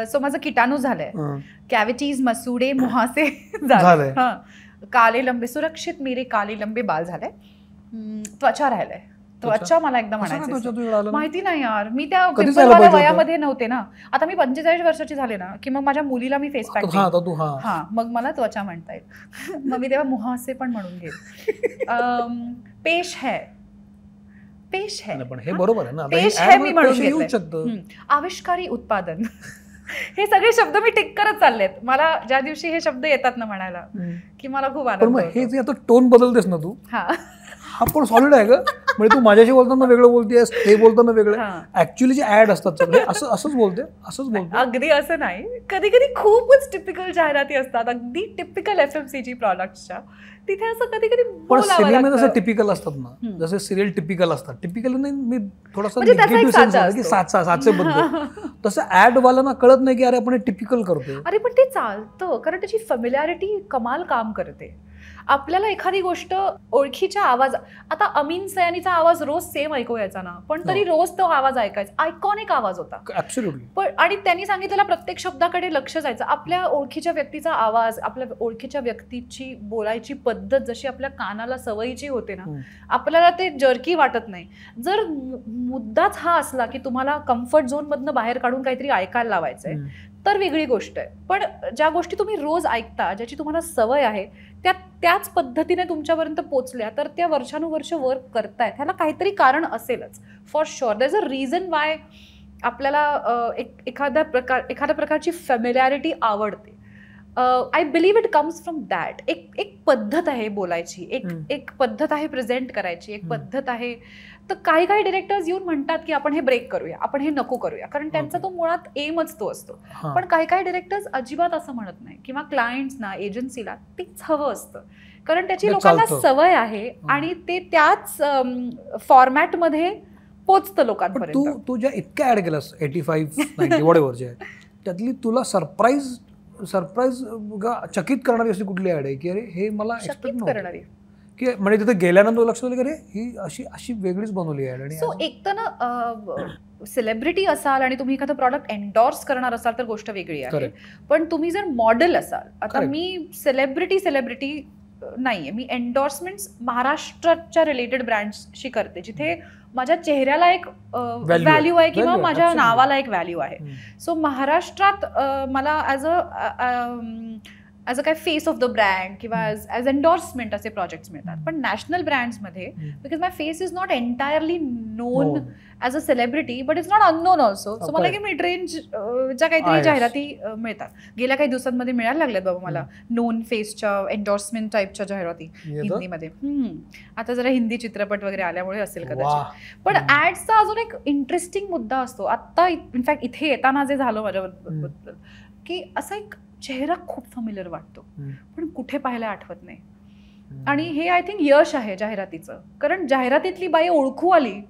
सो माझं किटाणू झालंय, कॅव्हिटीज, मसुडे, मुहासे झालंय, काले लंबे, सुरक्षित मेरे काले लंबे बाल झालंय, त्वचा राहिलंय. त्वचा मला एकदा म्हणायचं, माहिती नाही यार, मी त्या पिंपलवाल्या वयामध्ये नव्हते ना. आता मी 45 वर्षाची झाले ना की मग माझ्या मुलीला मी फेस पॅक, हा मग मला त्वचा म्हणता येईल. मग मी तेव्हा मुहासे पण म्हणून घेईन. पेश है, पेश है, पण हे बरोबर आहे ना, पेश है मी म्हणून घेतलंय. आविष्कारी उत्पादन, हे सगळे शब्द मी टिक करत चाललेत. मला ज्या दिवशी हे शब्द येतात ना म्हणायला की मला खूप आनंद होतो. हे जे आता टोन बदलतेस ना तू, हा पण सॉलिड आहे का? म्हणजे तू माझ्याशी बोलताना वेगळं बोलतेस, ते बोलताना वेगळं. ऍक्च्युअली जे ऍड असतात सगळे असंच बोलते. अगदी असं नाही, कधी कधी खूपच टिपिकल जाहिराती असतात, अगदी टिपिकल FMCG प्रॉडक्ट्सच्या. तिथे असं कधी कधी पण सिरियल जसं टिपिकल असतात ना, जसे सिरियल टिपिकल असतात, टिपिकल नाही मी थोडासा निगेटिव्ह सेन्स की साचे बद्दल, तसं ऍड वाल्यांना कळत नाही की अरे आपण टिपिकल करतोय. अरे पण ते चालतं, कारण त्याची फॅमिलिअरिटी कमाल काम करते. आपल्याला एखादी गोष्ट ओळखीच्या आवाज, आता अमीन सयानीचा आवाज रोज सेम ऐकू यायचा ना, पण तरी रोज तो आवाज ऐकायचा, आयकॉनिक आवाज होता. ऍब्सोल्युटली. पण आणि त्यांनी सांगितलेल्या प्रत्येक शब्दाकडे लक्ष जायचं. आपल्या ओळखीच्या व्यक्तीचा आवाज, आपल्या ओळखीच्या व्यक्तीची बोलायची पद्धत जशी आपल्या कानाला सवयीची होते ना, आपल्याला ते जर्की वाटत नाही. जर मुद्दाच हा असला की तुम्हाला कम्फर्ट झोन मधनं बाहेर काढून काहीतरी ऐकायला लावायचंय, तर वेगळी गोष्ट आहे. पण ज्या गोष्टी तुम्ही रोज ऐकता, ज्याची तुम्हाला सवय आहे, त्याच पद्धतीने तुमच्यापर्यंत पोचल्या, तर त्या वर्षानुवर्ष वर्क करतायत, ह्याला काहीतरी कारण असेलच for sure. There is a reason why आपल्याला एखाद्या प्रकारची फॅमिलिअरिटी आवडते. I believe it comes from that. एक पद्धत आहे बोलायची, एक पद्धत आहे प्रेझेंट करायची, एक पद्धत आहे. तर काही डिरेक्टर्स येऊन म्हणतात की आपण हे ब्रेक करूया, आपण हे नको करूया, कारण त्यांचा तो मुळात एमच तो असतो. पण काही डिरेक्टर्स अजिबात असं म्हणत नाही, किंवा क्लायंट्सना, एजन्सीला तेच हवं असतं, कारण त्याची लोकांना सवय आहे आणि ते त्याच फॉर्मॅटमध्ये पोचतं लोकांपर्यंत. तू ज्या इतक्या ऍड केलास 85, 90 वॉटेवर जे आहे, त्यातली तुला सरप्राईज चकित करणारी अशी कुठली ऍड आहे की अरे हे मला एक्सपेक्ट करणारी, की म्हणजे तिथे गेल्यानंतर लक्ष दिलं की अरे ही अशी वेगळीच बनवली आहे? सो एक तर ना सेलिब्रिटी असाल आणि तुम्ही एखादं प्रॉडक्ट एन्डॉर्स करणार असाल तर गोष्ट वेगळी आहे. पण तुम्ही जर मॉडेल असाल, आता मी सेलिब्रिटी नाहीये, मी एन्डॉर्समेंट्स महाराष्ट्राच्या रिलेटेड ब्रँड्सशी करते, जिथे माझ्या चेहऱ्याला एक व्हॅल्यू आहे किंवा माझ्या नावाला एक व्हॅल्यू आहे. सो महाराष्ट्रात मला ॲज अ काय फेस ऑफ द ब्रँड किंवा ॲज एन्डॉर्समेंट असे प्रोजेक्ट्स मिळतात. पण नॅशनल ब्रँड्समध्ये, because my face is not entirely known as a celebrity, but it's not unknown also. So मला की मिड रेंजच्या काहीतरी जाहिराती मिळतात. गेल्या काही दिवसांमध्ये मिळायला लागल्यात बाबा मला नोन फेसच्या एन्डॉर्समेंट टाईपच्या जाहिराती हिंदीमध्ये. आता जरा हिंदी चित्रपट वगैरे आल्यामुळे असेल कदाचित. पण ऍड्सचा अजून एक इंटरेस्टिंग मुद्दा असतो. आत्ता इनफॅक्ट इथे येताना जे झालं माझ्याबद्दल, की असा एक चेहरा खूप फॅमिलियर वाटतो, पण कुठे पाहायला आठवत नाही. आणि हे आय थिंक यश आहे जाहिरातीचं, कारण जाहिरातीतली बाई ओळखू आली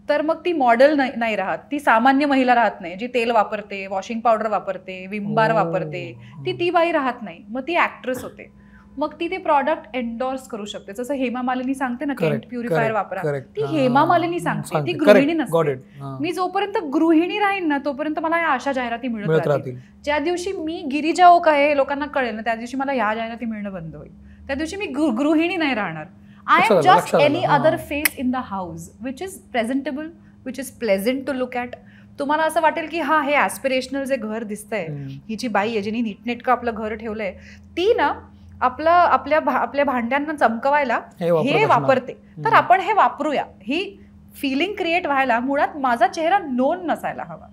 तर मग ती मॉडेल नाही राहत, ती सामान्य महिला राहत नाही, जी तेल वापरते, वॉशिंग पावडर वापरते, विम बार वापरते, ती बाई राहत नाही. मग ती ऍक्ट्रेस होते, मग ती ते प्रॉडक्ट एन्डॉर्स करू शकते. जसं हेमा मालिनी सांगते ना केंट प्युरिफायर वापरा, ती हेमा मालिनी सांगते, ती गृहिणी नसते. मी जोपर्यंत गृहिणी राहीन ना तोपर्यंत मला या अशा जाहिराती मिळत राहतील. ज्या दिवशी मी गिरिजा ओक आहे लोकांना कळेल ना, त्या दिवशी मला ह्या जाहिराती मिळणं बंद होईल. त्या दिवशी मी गृहिणी नाही राहणार. I am just any other face in the house which is presentable, which is pleasant to look at. तुम्हाला असं वाटेल की हा हे ॲस्पिरेशनल जे घर दिसतंय, ही जी बाई आहे जिने नीटनेटकं आपलं घर ठेवलंय, ती ना आपल्या भांड्यांना चमकवायला हे वापरते, तर आपण हे वापरूया. ही फिलिंग क्रिएट व्हायला मुळात माझा चेहरा नोन नसायला हवा,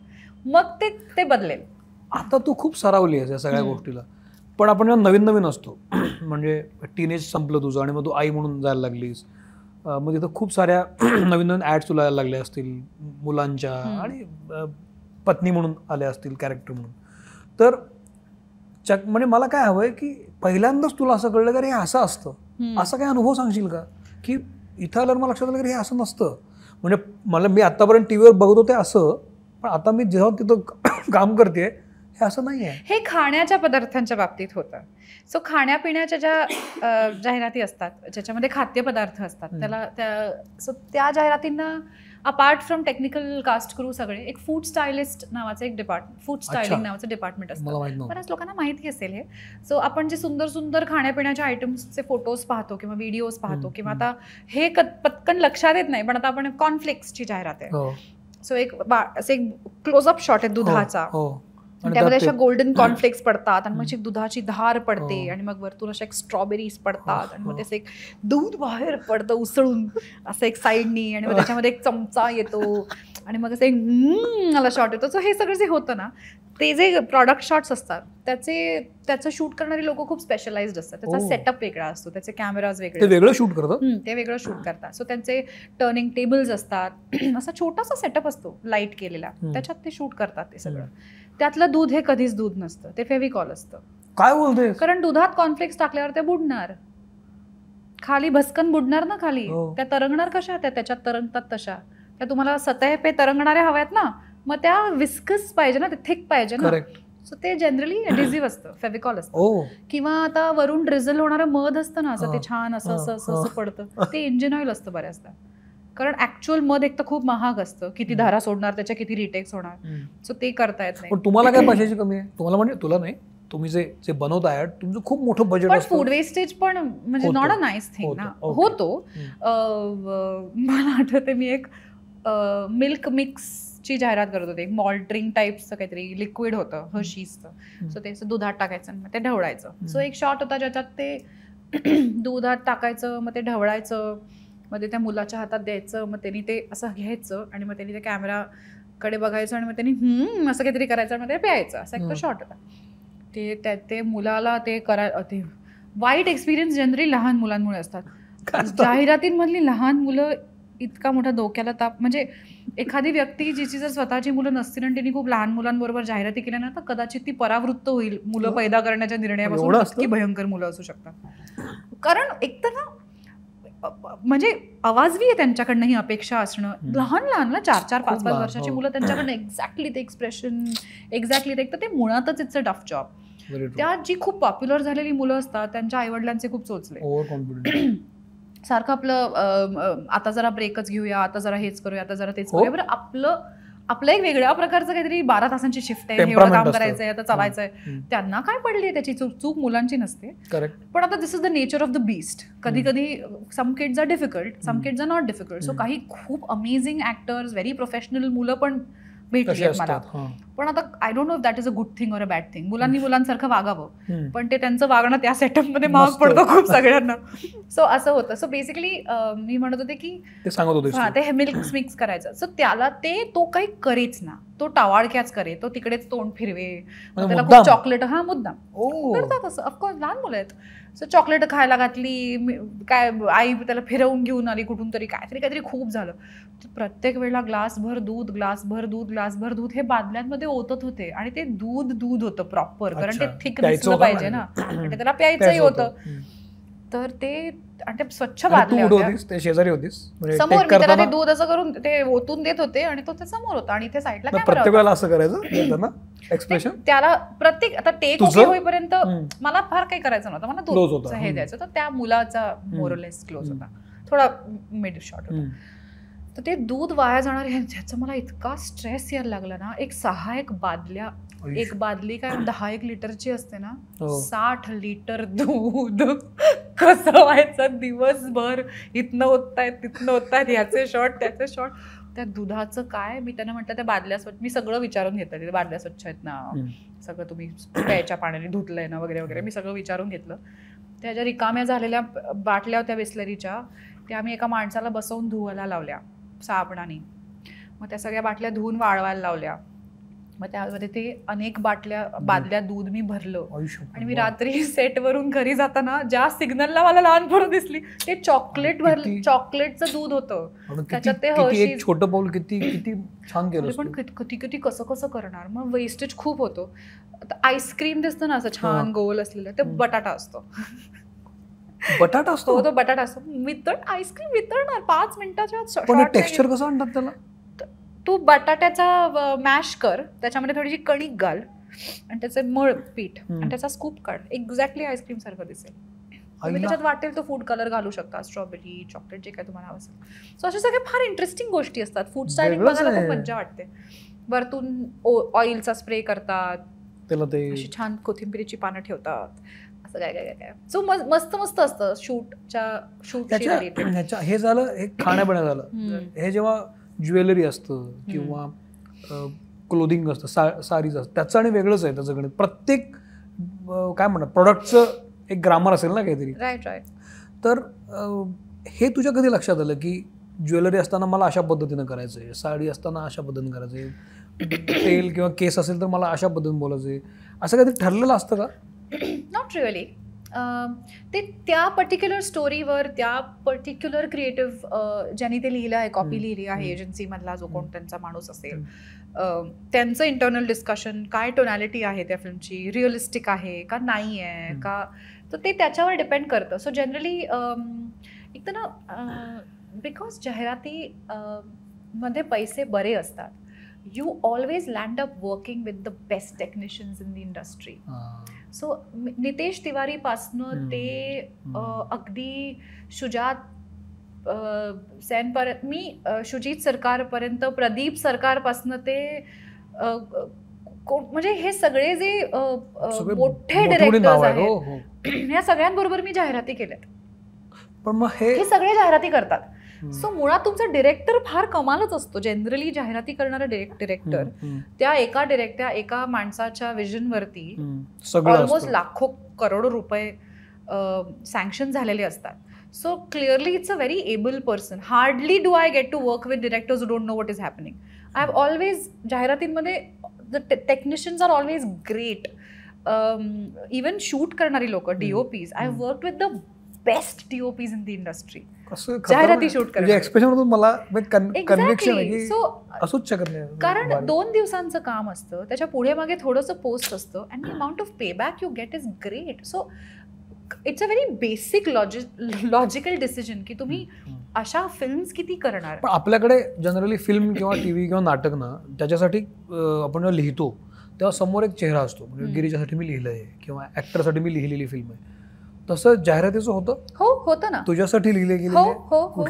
मग ते बदलेल. आता तू खूप सरावली आहेस या सगळ्या गोष्टीला, पण आपण जेव्हा नवीन नवीन असतो म्हणजे टीनेज संपलं तुझं आणि मग तू आई म्हणून जायला लागलीस, मग तिथं खूप साऱ्या नवीन नवीन ॲड्स तुला यायला लागल्या असतील मुलांच्या आणि पत्नी म्हणून आल्या असतील कॅरेक्टर म्हणून. तर म्हणजे मला काय हवंय की पहिल्यांदाच तुला असं कळलं की हे असं असतं, असा काय अनुभव सांगशील का की इथं आल्यावर मला लक्षात आलं की हे असं नसतं. म्हणजे मी आतापर्यंत टीव्हीवर बघत होते असं, पण आता मी जेव्हा तिथं काम करते हे असं नाही आहे. हे खाण्याच्या पदार्थांच्या बाबतीत होतं. सो खाण्यापिण्याच्या ज्या जाहिराती असतात ज्याच्यामध्ये खाद्यपदार्थ असतात त्या जाहिरातींना apart from technical cast crew सगळे एक फूड स्टायलिस्ट नावाचं एक फूड स्टायलिंग नावाचं डिपार्टमेंट असतं. बऱ्याच लोकांना माहिती असेल हे. सो आपण जे सुंदर सुंदर खाण्यापिण्याच्या आयटम्सचे फोटोज पाहतो किंवा व्हिडिओज पाहतो किंवा आता हे पटकन लक्षात येत नाही, पण आता आपण कॉर्नफ्लेक्सची जाहिरात आहे. सो एक क्लोजअप शॉट आहे दुधाचा, त्यामध्ये अशा गोल्डन कॉर्नफ्लेक्स पडतात आणि मग अशी दुधाची धार पडते आणि मग वरतून अशा एक स्ट्रॉबेरीज पडतात आणि मग त्याचं एक दूध बाहेर पडतं उसळून असं एक साईडनी आणि मग त्याच्यामध्ये एक चमचा येतो आणि मग असं एक मला शॉट येतो. सो हे सगळं जे होतं ना, ते जे प्रॉडक्ट शॉट्स असतात त्याचं शूट करणारी लोक खूप स्पेशलाइज्ड असतात. त्याचा सेटअप वेगळा असतो, त्याचे कॅमेराज वेगळे, ते वेगळं शूट करतात, ते वेगळं शूट करतात. सो त्यांचे टर्निंग टेबल्स असतात, असा छोटासा सेटअप असतो लाईट केलेला, त्याच्यात ते शूट करतात ते सगळं. त्यातलं दूध हे कधीच दूध नसतं, ते फेविकॉल असतं. काय बोलते? कारण दुधात कॉर्नफ्लेक्स टाकल्यावर ते बुडणार, खाली भस्कन बुडणार ना खाली. त्या तरंगणार कशा, त्याच्यात तरंगतात तशा. त्या तुम्हाला सतह पे तरंगणाऱ्या हव्यात ना, मग त्या विस्कस पाहिजे ना, ते थिक पाहिजे ना. सो ते जनरली एडिसिव्ह असतं, फेविकॉल असतं. किंवा आता वरून ड्रिझल होणारं मध असतं ना, असं ते छान असं असं असं पडतं, ते इंजिन ऑइल असतं बऱ्याचदा. कारण ऍक्च्युअल मध एक तर खूप महाग असतं, किती धारा सोडणार, त्याच्या किती रिटेक्स होणार. सो ते करता येत नाही. पण तुम्हाला काय पैशाची कमी आहे? तुम्हाला म्हणजे तुला नाही, तुम्ही जे बनवताय तुमचं खूप मोठं बजेट असतं. फूड वेस्टेज पण म्हणजे नॉट अ नाईस थिंग ना होतो. मला आठवते मी एक मिल्क मिक्सची जाहिरात करत होते. एक मॉल्ट ड्रिंक टाईपचं काहीतरी लिक्विड होतं हर्शीजचं. सो ते दुधात टाकायचं आणि मग ते ढवळायचं. सो एक शॉट होता ज्याच्यात ते दुधात टाकायचं, मग ते ढवळायचं, मग ते त्या मुलाच्या हातात द्यायचं, मग त्यांनी ते असं घ्यायचं आणि मग त्यांनी त्या कॅमेराकडे बघायचं आणि मग त्यांनी असं काहीतरी करायचं आणि मग ते प्यायचं. असा एक तो शॉट होता. ते मुलाला ते ते वाईट एक्सपिरियन्स जनरली लहान मुलांमुळे असतात. जाहिरातींमधली लहान मुलं इतका मोठा डोक्याला ताप. म्हणजे एखादी व्यक्ती जिची जर स्वतःची मुलं नसतील आणि त्यांनी खूप लहान मुलांबरोबर जाहिराती केल्या ना, तर कदाचित ती परावृत्त होईल मुलं पैदा करण्याच्या निर्णयापासून. इतकी भयंकर मुलं असू शकतात. कारण एकतर ना म्हणजे आवाजवी आहे त्यांच्याकडनं ही अपेक्षा असणं. लहान लहान ना 4-4, 5-5 वर्षाची मुलं, त्यांच्याकडनं एक्झॅक्टली ते एक्सप्रेशन, एक्झॅक्टली ते, तर ते मुळातच इट्स अ टफ जॉब. त्यात जी खूप पॉप्युलर झालेली मुलं असतात त्यांच्या आईवडिलांचे खूप चोचले. सारखं आपलं आता जरा ब्रेकच घेऊया, आता जरा हेच करूया, आता जरा तेच करूया. बरं आपलं एक वेगळ्या प्रकारचं काहीतरी 12 तासांची शिफ्ट आहे, एवढं काम करायचंय, आता चालायचंय. त्यांना काय पडली त्याची चूक मुलांची नसते. पण आता this is the nature of the beast. कधी कधी some kids are difficult, some kids are not difficult. So काही खूप अमेझिंग ऍक्टर्स, व्हेरी प्रोफेशनल मुलं पण भेटली आहेत मला. पण आता I don't know if that is a good thing or a bad thing. मुलांनी मुलांसारखं वागावं, पण ते त्यांचं वागणं त्या सेटअपमध्ये महाग पडतं खूप सगळ्यांना. सो असं होतं. सो बेसिकली मी म्हणत होते की ते मिल्क मिक्स करायचं. सो त्याला तो काही करेच ना, तो टावाळक्याच करे, तो तिकडेच तोंड फिरवे, त्याला खूप चॉकलेट, मुद्दाम करतात असं. ऑफकोर्स लहान मुलं आहेत. सो चॉकलेट खायला घातली, काय आई त्याला फिरवून घेऊन आली कुठून तरी, काहीतरी खूप झालं. प्रत्येक वेळेला ग्लासभर दूध हे बादल्यांमध्ये ओतत होते आणि ते दूध होतं प्रॉपर, कारण ते थिक दिसलं पाहिजे ना, आणि त्याला प्यायचंही होतं. तर ते स्वच्छ बादल्या होत्या. शेजारी होतीस समोर, मी त्याला ते दूध असं करून ते ओतून देत होते आणि तो समोर होता आणि इथे साईडला प्रत्येक वेळेला असं करायचं एक्सप्रेशन. त्याला प्रत्येक आता टेक ओके होईपर्यंत मला फार काही करायचं नव्हतं, मला दूध हे द्यायचं होतं. त्या मुलाचा मोरलेस क्लोज होता, थोडा मिड शॉट होता. तर ते दूध वाया जाणार ह्याचा मला इतका स्ट्रेस यायला लागला ना. एक बादल्या, एक बादली काय 10-1 लिटरची असते ना, 60 लिटर दूध कसं व्हायचं दिवसभर. इथनं ओततायत तिथनं ओततायत, ह्याचे शॉट त्याचे शॉट. त्या दुधाचं काय, मी त्यांना म्हटलं त्या बादल्या स्वच्छ, मी सगळं विचारून घेतलं, तिथे बादल्या स्वच्छ आहेत ना, सगळं तुम्ही प्यायच्या पाण्याने धुतलंय ना वगैरे वगैरे, मी सगळं विचारून घेतलं. त्या ज्या रिकाम्या झालेल्या बाटल्या होत्या बिस्लरीच्या, त्या आम्ही एका माणसाला बसवून धुवायला लावल्या साबणाने. मग त्या सगळ्या बाटल्या धुवून वाळवायला लावल्या. मग त्यामध्ये ते अनेक बादल्या दूध मी भरलं आयुष्य आणि मी रात्री सेटवरून घरी जाताना ज्या सिग्नलला मला लहानपण दिसली ते चॉकलेटचं दूध होतं. त्याच्यात ते एक छोटं पाऊल किती किती छान केलं. पण किती किती कसं करणार, मग वेस्टेज खूप होतो. आईस्क्रीम दिसतं ना असं छान गोल असलेलं, ते बटाटा असतो. बटाटा असतो, तो बटाटा असतो. आईस्क्रीम वितळणार 5 मिनिटाच्या. पण टेक्स्चर कसं आणतात त्याला? तू बटाट्याचा मॅश कर, त्याच्यामध्ये थोडीशी कणिक घाल आणि त्याचे मळ पीठ आणि त्याचा स्कूप काढ, एक्झॅक्टली आईस्क्रीम सारखं दिसेल. तुम्ही त्याच्यात वाटेल तो फूड कलर घालू शकता, स्ट्रॉबेरी, चॉकलेट, जे काय तुम्हाला हवं असेल. सो अशा सगळ्या फार इंटरेस्टिंग गोष्टी असतात. फूड स्टायलिंग बघायला खूप मजा वाटते. वरतून ऑइलचा स्प्रे करतात, त्याला ते अशी छान कोथिंबिरीची पानं ठेवतात, असं काय काय काय. सो मस्त मस्त असतं शूट. हे झालं, हे खाण्यापिण्या झालं. हे जेव्हा ज्वेलरी असतं किंवा क्लोदिंग असतं, सारीज असतं, त्याचं आणि वेगळंच आहे त्याचं गणित. प्रत्येक काय म्हणतात प्रोडक्टचं एक ग्रामर असेल ना काहीतरी. राईट. तर हे तुझ्या कधी लक्षात आलं की ज्वेलरी असताना मला अशा पद्धतीनं करायचं आहे, साडी असताना अशा पद्धतीनं करायचं आहे, तेल किंवा केस असेल तर मला अशा पद्धतीने बोलायचं आहे, असं काहीतरी ठरलेलं असतं का? Not really. ते त्या पर्टिक्युलर स्टोरीवर, त्या पर्टिक्युलर क्रिएटिव्ह ज्यांनी ते लिहिलं आहे, कॉपी लिहिली आहे, एजन्सीमधला जो कोण त्यांचा माणूस असेल, त्यांचं इंटरनल डिस्कशन, काय टोनॅलिटी आहे त्या फिल्मची, रिअलिस्टिक आहे का नाही आहे का, तर ते त्याच्यावर डिपेंड करतं. सो जनरली एक तर ना, बिकॉज जाहिराती मध्ये पैसे बरे असतात, you always land up working with the best technicians in the industry. So Nitesh Tiwari पासनं ते अगदी सेनपर्यंत, मी शुजित सरकारपर्यंत, प्रदीप सरकारपासनं ते म्हणजे हे सगळे जे मोठे डिरेक्टर्स आहेत, या सगळ्यांबरोबर मी जाहिराती केल्यात. पण मग हे सगळे जाहिराती करतात. सो मुळात तुमचा डिरेक्टर फार कमालच असतो. जनरली जाहिराती करणारा डिरेक्टर त्या एका माणसाच्या विजनवरती ऑलमोस्ट लाखो करोडो रुपये सँक्शन झालेले असतात. So clearly it's a very able person. Hardly do I get to work with directors who don't know what is happening. I have always, जाहिरातींमध्ये the technicians are always great. Even shoot करणारी लोक, DOPs, I have worked with the best DOPs in the industry. जाहिराती shoot करायचं expression मला conviction आहे की असूच शकत नाही. कारण 2 दिवसांचं काम असतं, त्याच्या पुढे मागे थोडंसं पोस्ट असतं, and the amount of payback you get is great. So it's a very basic logical decision की तुम्ही अशा फिल्म्स किती करणार. पण आपल्याकडे जनरली फिल्म किंवा TV किंवा नाटक ना, त्याच्यासाठी आपण जेव्हा लिहितो तेव्हा समोर एक चेहरा असतो. म्हणजे गिरीजासाठी मी लिहिलं आहे किंवा ऍक्टरसाठी मी लिहिलेली फिल्म आहे. तसं जाहिरातीचं होतं? हो, होतं ना. तुझ्यासाठी लिहिले गेले? हो.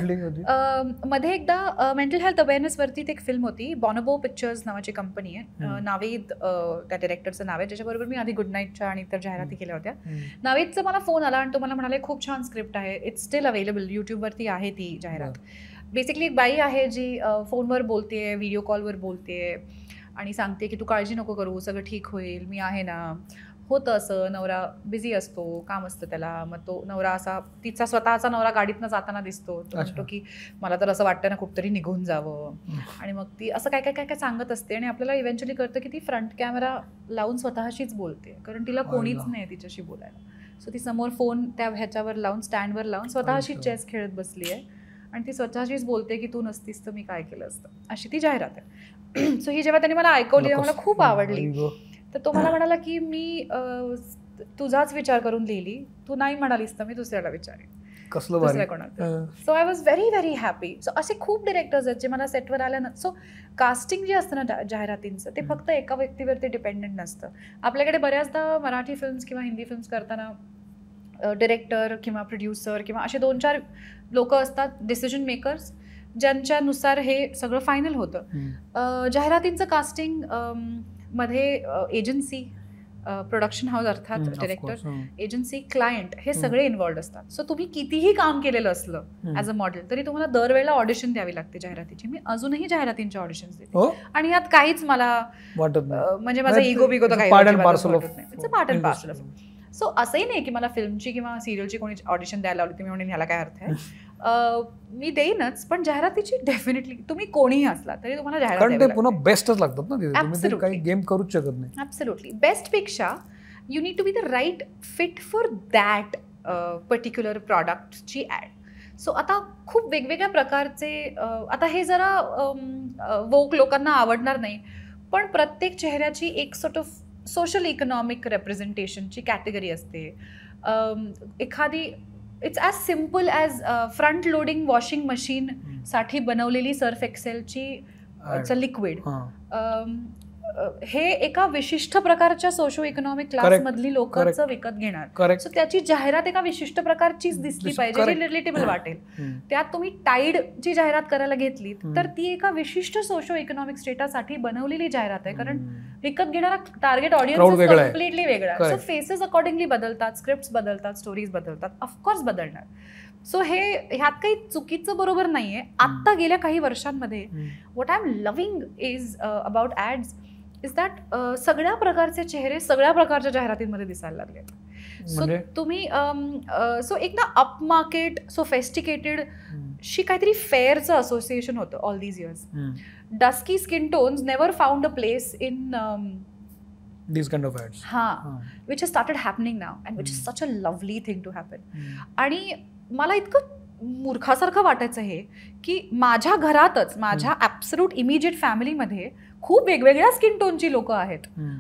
मध्ये एकदा मेंटल हेल्थ अवेअरनेसवरती एक फिल्म होती, बॉनोबो पिक्चर्स नावाची कंपनी आहे, नावेद त्या डिरेक्टरचं नाव आहे, ज्याच्याबरोबर मी आधी गुड नाईटच्या आणि इतर जाहिराती केल्या होत्या. नावेदचा मला फोन आला आणि तो मला म्हणाले खूप छान स्क्रिप्ट आहे, इट्स स्टील अवेलेबल, यूट्यूबवरती आहे ती जाहिरात. बेसिकली एक बाई आहे जी फोनवर बोलते, व्हिडिओ कॉलवर बोलते आणि सांगते की तू काळजी नको करू, सगळं ठीक होईल, मी आहे ना. होतं असं, नवरा बिझी असतो, काम असतं त्याला, मग तो नवरा असा, तिचा स्वतःचा नवरा गाडीतनं जाताना दिसतो, तो म्हणतो की मला तर असं वाटतं ना कुठतरी निघून जावं, आणि मग ती असं काय काय काय काय सांगत असते आणि आपल्याला इव्हेंच्युअली कळतं की ती फ्रंट कॅमेरा लावून स्वतःशीच बोलते, कारण तिला कोणीच नाही तिच्याशी बोलायला. सो ती समोर फोन त्या ह्याच्यावर लावून, स्टँडवर लावून स्वतःशीच चेस खेळत बसली आहे आणि ती स्वतःशीच बोलते की तू नसतीस तर मी काय केलं असतं, अशी ती जाहिरात आहे. सो ही जेव्हा त्यांनी मला ऐकवली, मला खूप आवडली. तर तो मला म्हणाला की मी तुझाच विचार करून लिहिली, तू नाही म्हणालीस तर मी दुसऱ्याला विचारेन, दुसऱ्या कोणाला. So I was very very happy. So असे खूप डिरेक्टर्स आहेत जे मला सेटवर आल्या ना. सो कास्टिंग जे असतं ना जाहिरातींचं, ते फक्त एका व्यक्तीवरती डिपेंडेंट नसतं. आपल्याकडे बऱ्याचदा मराठी फिल्म्स किंवा हिंदी फिल्म्स करताना डिरेक्टर किंवा प्रोड्युसर किंवा असे 2-4 लोक असतात, डिसिजन मेकर्स, ज्यांच्यानुसार हे सगळं फायनल होतं. जाहिरातींचं कास्टिंग मध्ये एजन्सी, प्रोडक्शन हाऊस अर्थात डिरेक्टर, एजन्सी, क्लायंट, हे सगळे इन्व्हॉल्ड असतात. सो तुम्ही कितीही काम केलेलं असलं ॲज अ मॉडेल तरी तुम्हाला दरवेळेला ऑडिशन द्यावी लागते जाहिरातीची. मी अजूनही जाहिरातींचे ऑडिशन्स देते आणि यात काहीच मला वाटत नाही, म्हणजे माझा इगो बिगो तर काही पार्ट अँड पार्सल. सो असंही नाही की मला फिल्मची किंवा सिरियलची कोणी ऑडिशन द्यायला लावली, तुम्ही म्हणून ह्याला काय अर्थ आहे. मी देईनच, पण जाहिरातीची डेफिनेटली तुम्ही कोणीही असला तरी तुम्हाला जाहिरात कारण ते द्यावी पुन्हा बेस्टच लागतात ना तिथे, तुम्ही ते Absolutely. काही गेम करूच शकत नाही. ॲब्सोल्युटली. बेस्टपेक्षा you need to be the right fit for that particular प्रॉडक्टची ॲड. सो आता खूप वेगवेगळ्या प्रकारचे आता हे जरा वोक लोकांना आवडणार नाही, पण प्रत्येक चेहऱ्याची एक सॉर्ट ऑफ सोशल इकॉनॉमिक रेप्रेझेंटेशनची कॅटेगरी असते. एखादी it's as simple as front loading washing मशीनसाठी बनवलेली सर्फ एक्सेलची लिक्विड. हे एका विशिष्ट प्रकारच्या सोशो इकॉनॉमिक क्लासमधली लोकांचं विकत घेणार. करेक्ट. सो त्याची जाहिरात एका विशिष्ट प्रकारचीच दिसली पाहिजे, जी रिलेटेबल वाटेल. त्यात तुम्ही टाईडची जाहिरात करायला घेतली तर ती एका विशिष्ट सोशो इकॉनॉमिक स्टेटासाठी बनवलेली जाहिरात आहे, कारण विकत घेणारा टार्गेट ऑडियन्स कम्प्लिटली वेगळा आहे. सो फेसेस अकॉर्डिंगली बदलतात, स्क्रिप्ट्स बदलतात, स्टोरीज बदलतात, ऑफकोर्स बदलणार. सो हे ह्यात काही चुकीचं बरोबर नाहीये. आत्ता गेल्या काही वर्षांमध्ये what I am loving is about ads is that सगळ्या प्रकारचे चेहरे सगळ्या प्रकारच्या जाहिरातींमध्ये दिसायला लागले. सो तुम्ही सो एक ना अप मार्केट सोफेस्टिकेटेड शी काहीतरी फेअरचं असोसिएशन होतं all these years. Dusky skin tones never found a place in these kind of ads. which has started happening now and which is such a lovely thing to happen. आणि मला इतकं मूर्खासारखं वाटायचं हे की माझ्या घरातच माझ्या ॲब्सोल्यूट इमिजिएट फॅमिलीमध्ये खूप वेगवेगळ्या स्किन टोनची लोक आहेत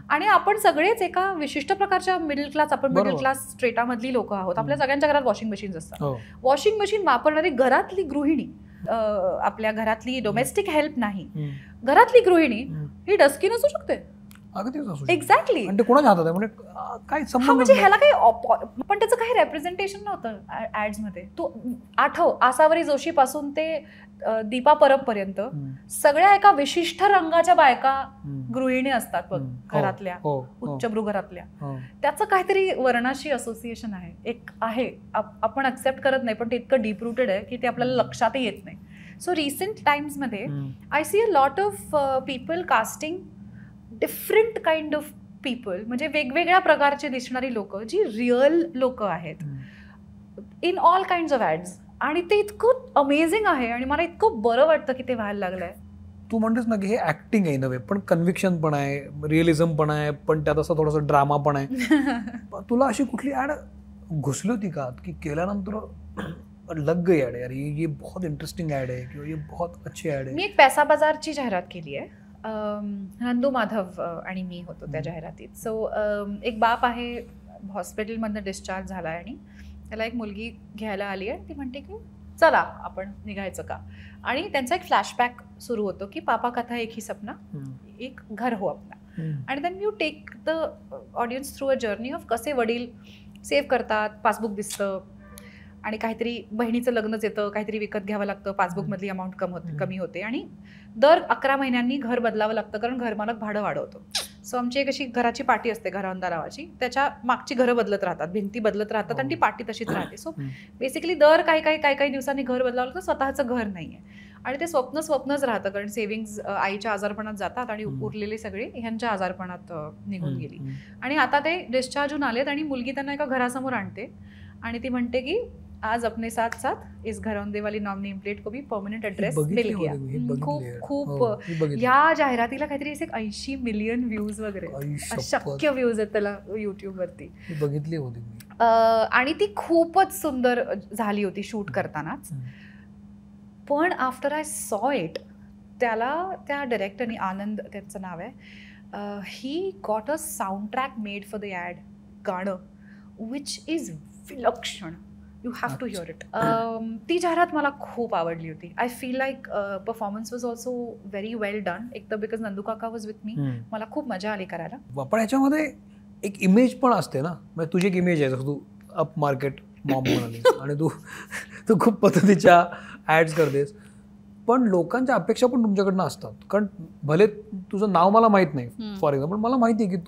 आणि आपण सगळेच एका विशिष्ट प्रकारच्या मिडल क्लास स्ट्रेटामधली लोक आहोत. आपल्या सगळ्यांच्या घरात वॉशिंग मशीन्स असतात. वॉशिंग मशीन वापरणारी घरातली गृहिणी, आपल्या घरातली डोमेस्टिक हेल्प नाही, घरातली गृहिणी ही डस्किन असू शकते. एक्झॅक्टली. म्हणजे ह्याला काही पण त्याचं काही रेप्रेझेंटेशन नव्हतं ऍड्समध्ये. तू आठव, आसावरी जोशी पासून ते दीपा परब पर्यंत सगळ्या एका विशिष्ट रंगाच्या बायका गृहिणी असतात बघ घरातल्या, उच्चभ्रू घरातल्या. त्याचं काहीतरी वर्णाशी असोसिएशन आहे, एक आहे. आपण ऍक्सेप्ट करत नाही, पण ते इतकं डीप रूटेड आहे की ते आपल्याला लक्षातही येत नाही. सो रिसेंट टाइम्समध्ये I see a lot of people casting different kind of people, म्हणजे वेगवेगळ्या प्रकारचे दिसणारी लोक जी रिअल लोक आहेत in all kind of ads. आणि ते इतकं अमेझिंग आहे आणि मला इतकं बरं वाटतं की ते व्हायला लागलंय. तू म्हणतेस ना की हे ऍक्टिंग आहे नव्हे, पण कन्व्हिक्शन पण आहे, रिअलिझम पण आहे, पण त्यात असं थोडासा ड्रामा पण आहे. तुला अशी कुठली ऍड घुसली होती का की केल्यानंतर लग गई ऍड, यार ये बहुत इंटरेस्टिंग ऍड आहे किंवा ये बहुत अच्छी ऍड आहे? मी एक पैसा बाजारची जाहिरात केली आहे. नंदू माधव आणि मी होतो त्या जाहिरातीत. सो एक बाप आहे, हॉस्पिटलमधनं डिस्चार्ज झाला आहे आणि त्याला एक मुलगी घ्यायला आली आहे. ती म्हणते की चला आपण निघायचं का. आणि त्यांचा एक फ्लॅशबॅक सुरू होतो की पापा कथा एक ही सपना, एक घर हो अपना. आणि then you take the audience through a journey of कसे वडील सेव्ह करतात, पासबुक दिसतं आणि काहीतरी बहिणीचं लग्नच येतं, काहीतरी विकत घ्यावं लागतं, पासबुकमधली अमाऊंट कमी होते आणि दर 11 महिन्यांनी घर बदलावं लागतं कारण घरमालक भाडं वाढवतो. सो आमची एक अशी घराची पाटी असते घरांदा नावाची, त्याच्या मागची घरं बदलत राहतात, भिंती बदलत राहतात आणि ती पाटी तशीच राहते. सो बेसिकली दर काही दिवसांनी घर बदलावं लागतं, स्वतःचं घर नाही आहे. आणि ते स्वप्नच राहतं कारण सेव्हिंग्ज आईच्या आजारपणात जातात आणि उरलेली सगळी ह्यांच्या आजारपणात निघून गेली. आणि आता ते डिस्चार्ज होऊन आलेत आणि मुलगी त्यांना एका घरासमोर आणते आणि ती म्हणते की आज अपने साथ साथ इस घरौंदे वाली नॉम नेम प्लेट को भी परमनंट एड्रेस मिल गया. खूप या जाहिरातीला काहीतरी 80 मिलियन व्ह्यूज वगैरे, अशक्य व्ह्यूज आहेत त्याला युट्यूब वरती. बघितली होती आणि ती खूपच सुंदर झाली होती शूट करतानाच. पण आफ्टर आय सॉ इट, त्याला त्या डायरेक्टरनी, आनंद त्यांचं नाव आहे, he got a soundtrack made for the ad, गाणं विच इज विलक्षण. You have to hear it. ती जाहिरात मला खूप आवडली होती. I feel like performance was also very well done. एक तर बिकॉज नंदू काका वॉज विथ मी, मला खूप मजा आली करायला. पण ह्याच्यामध्ये एक इमेज पण असते ना, म्हणजे तुझी एक इमेज आहे, जसं तू अप मार्केट मॉम म्हणाली आणि तू खूप पद्धतीच्या ॲड्स करतेस, पण लोकांच्या अपेक्षा पण तुमच्याकडनं असतात. कारण भले तुझं नाव मला माहीत नाही फॉर एक्झाम्पल, मला माहिती आहे की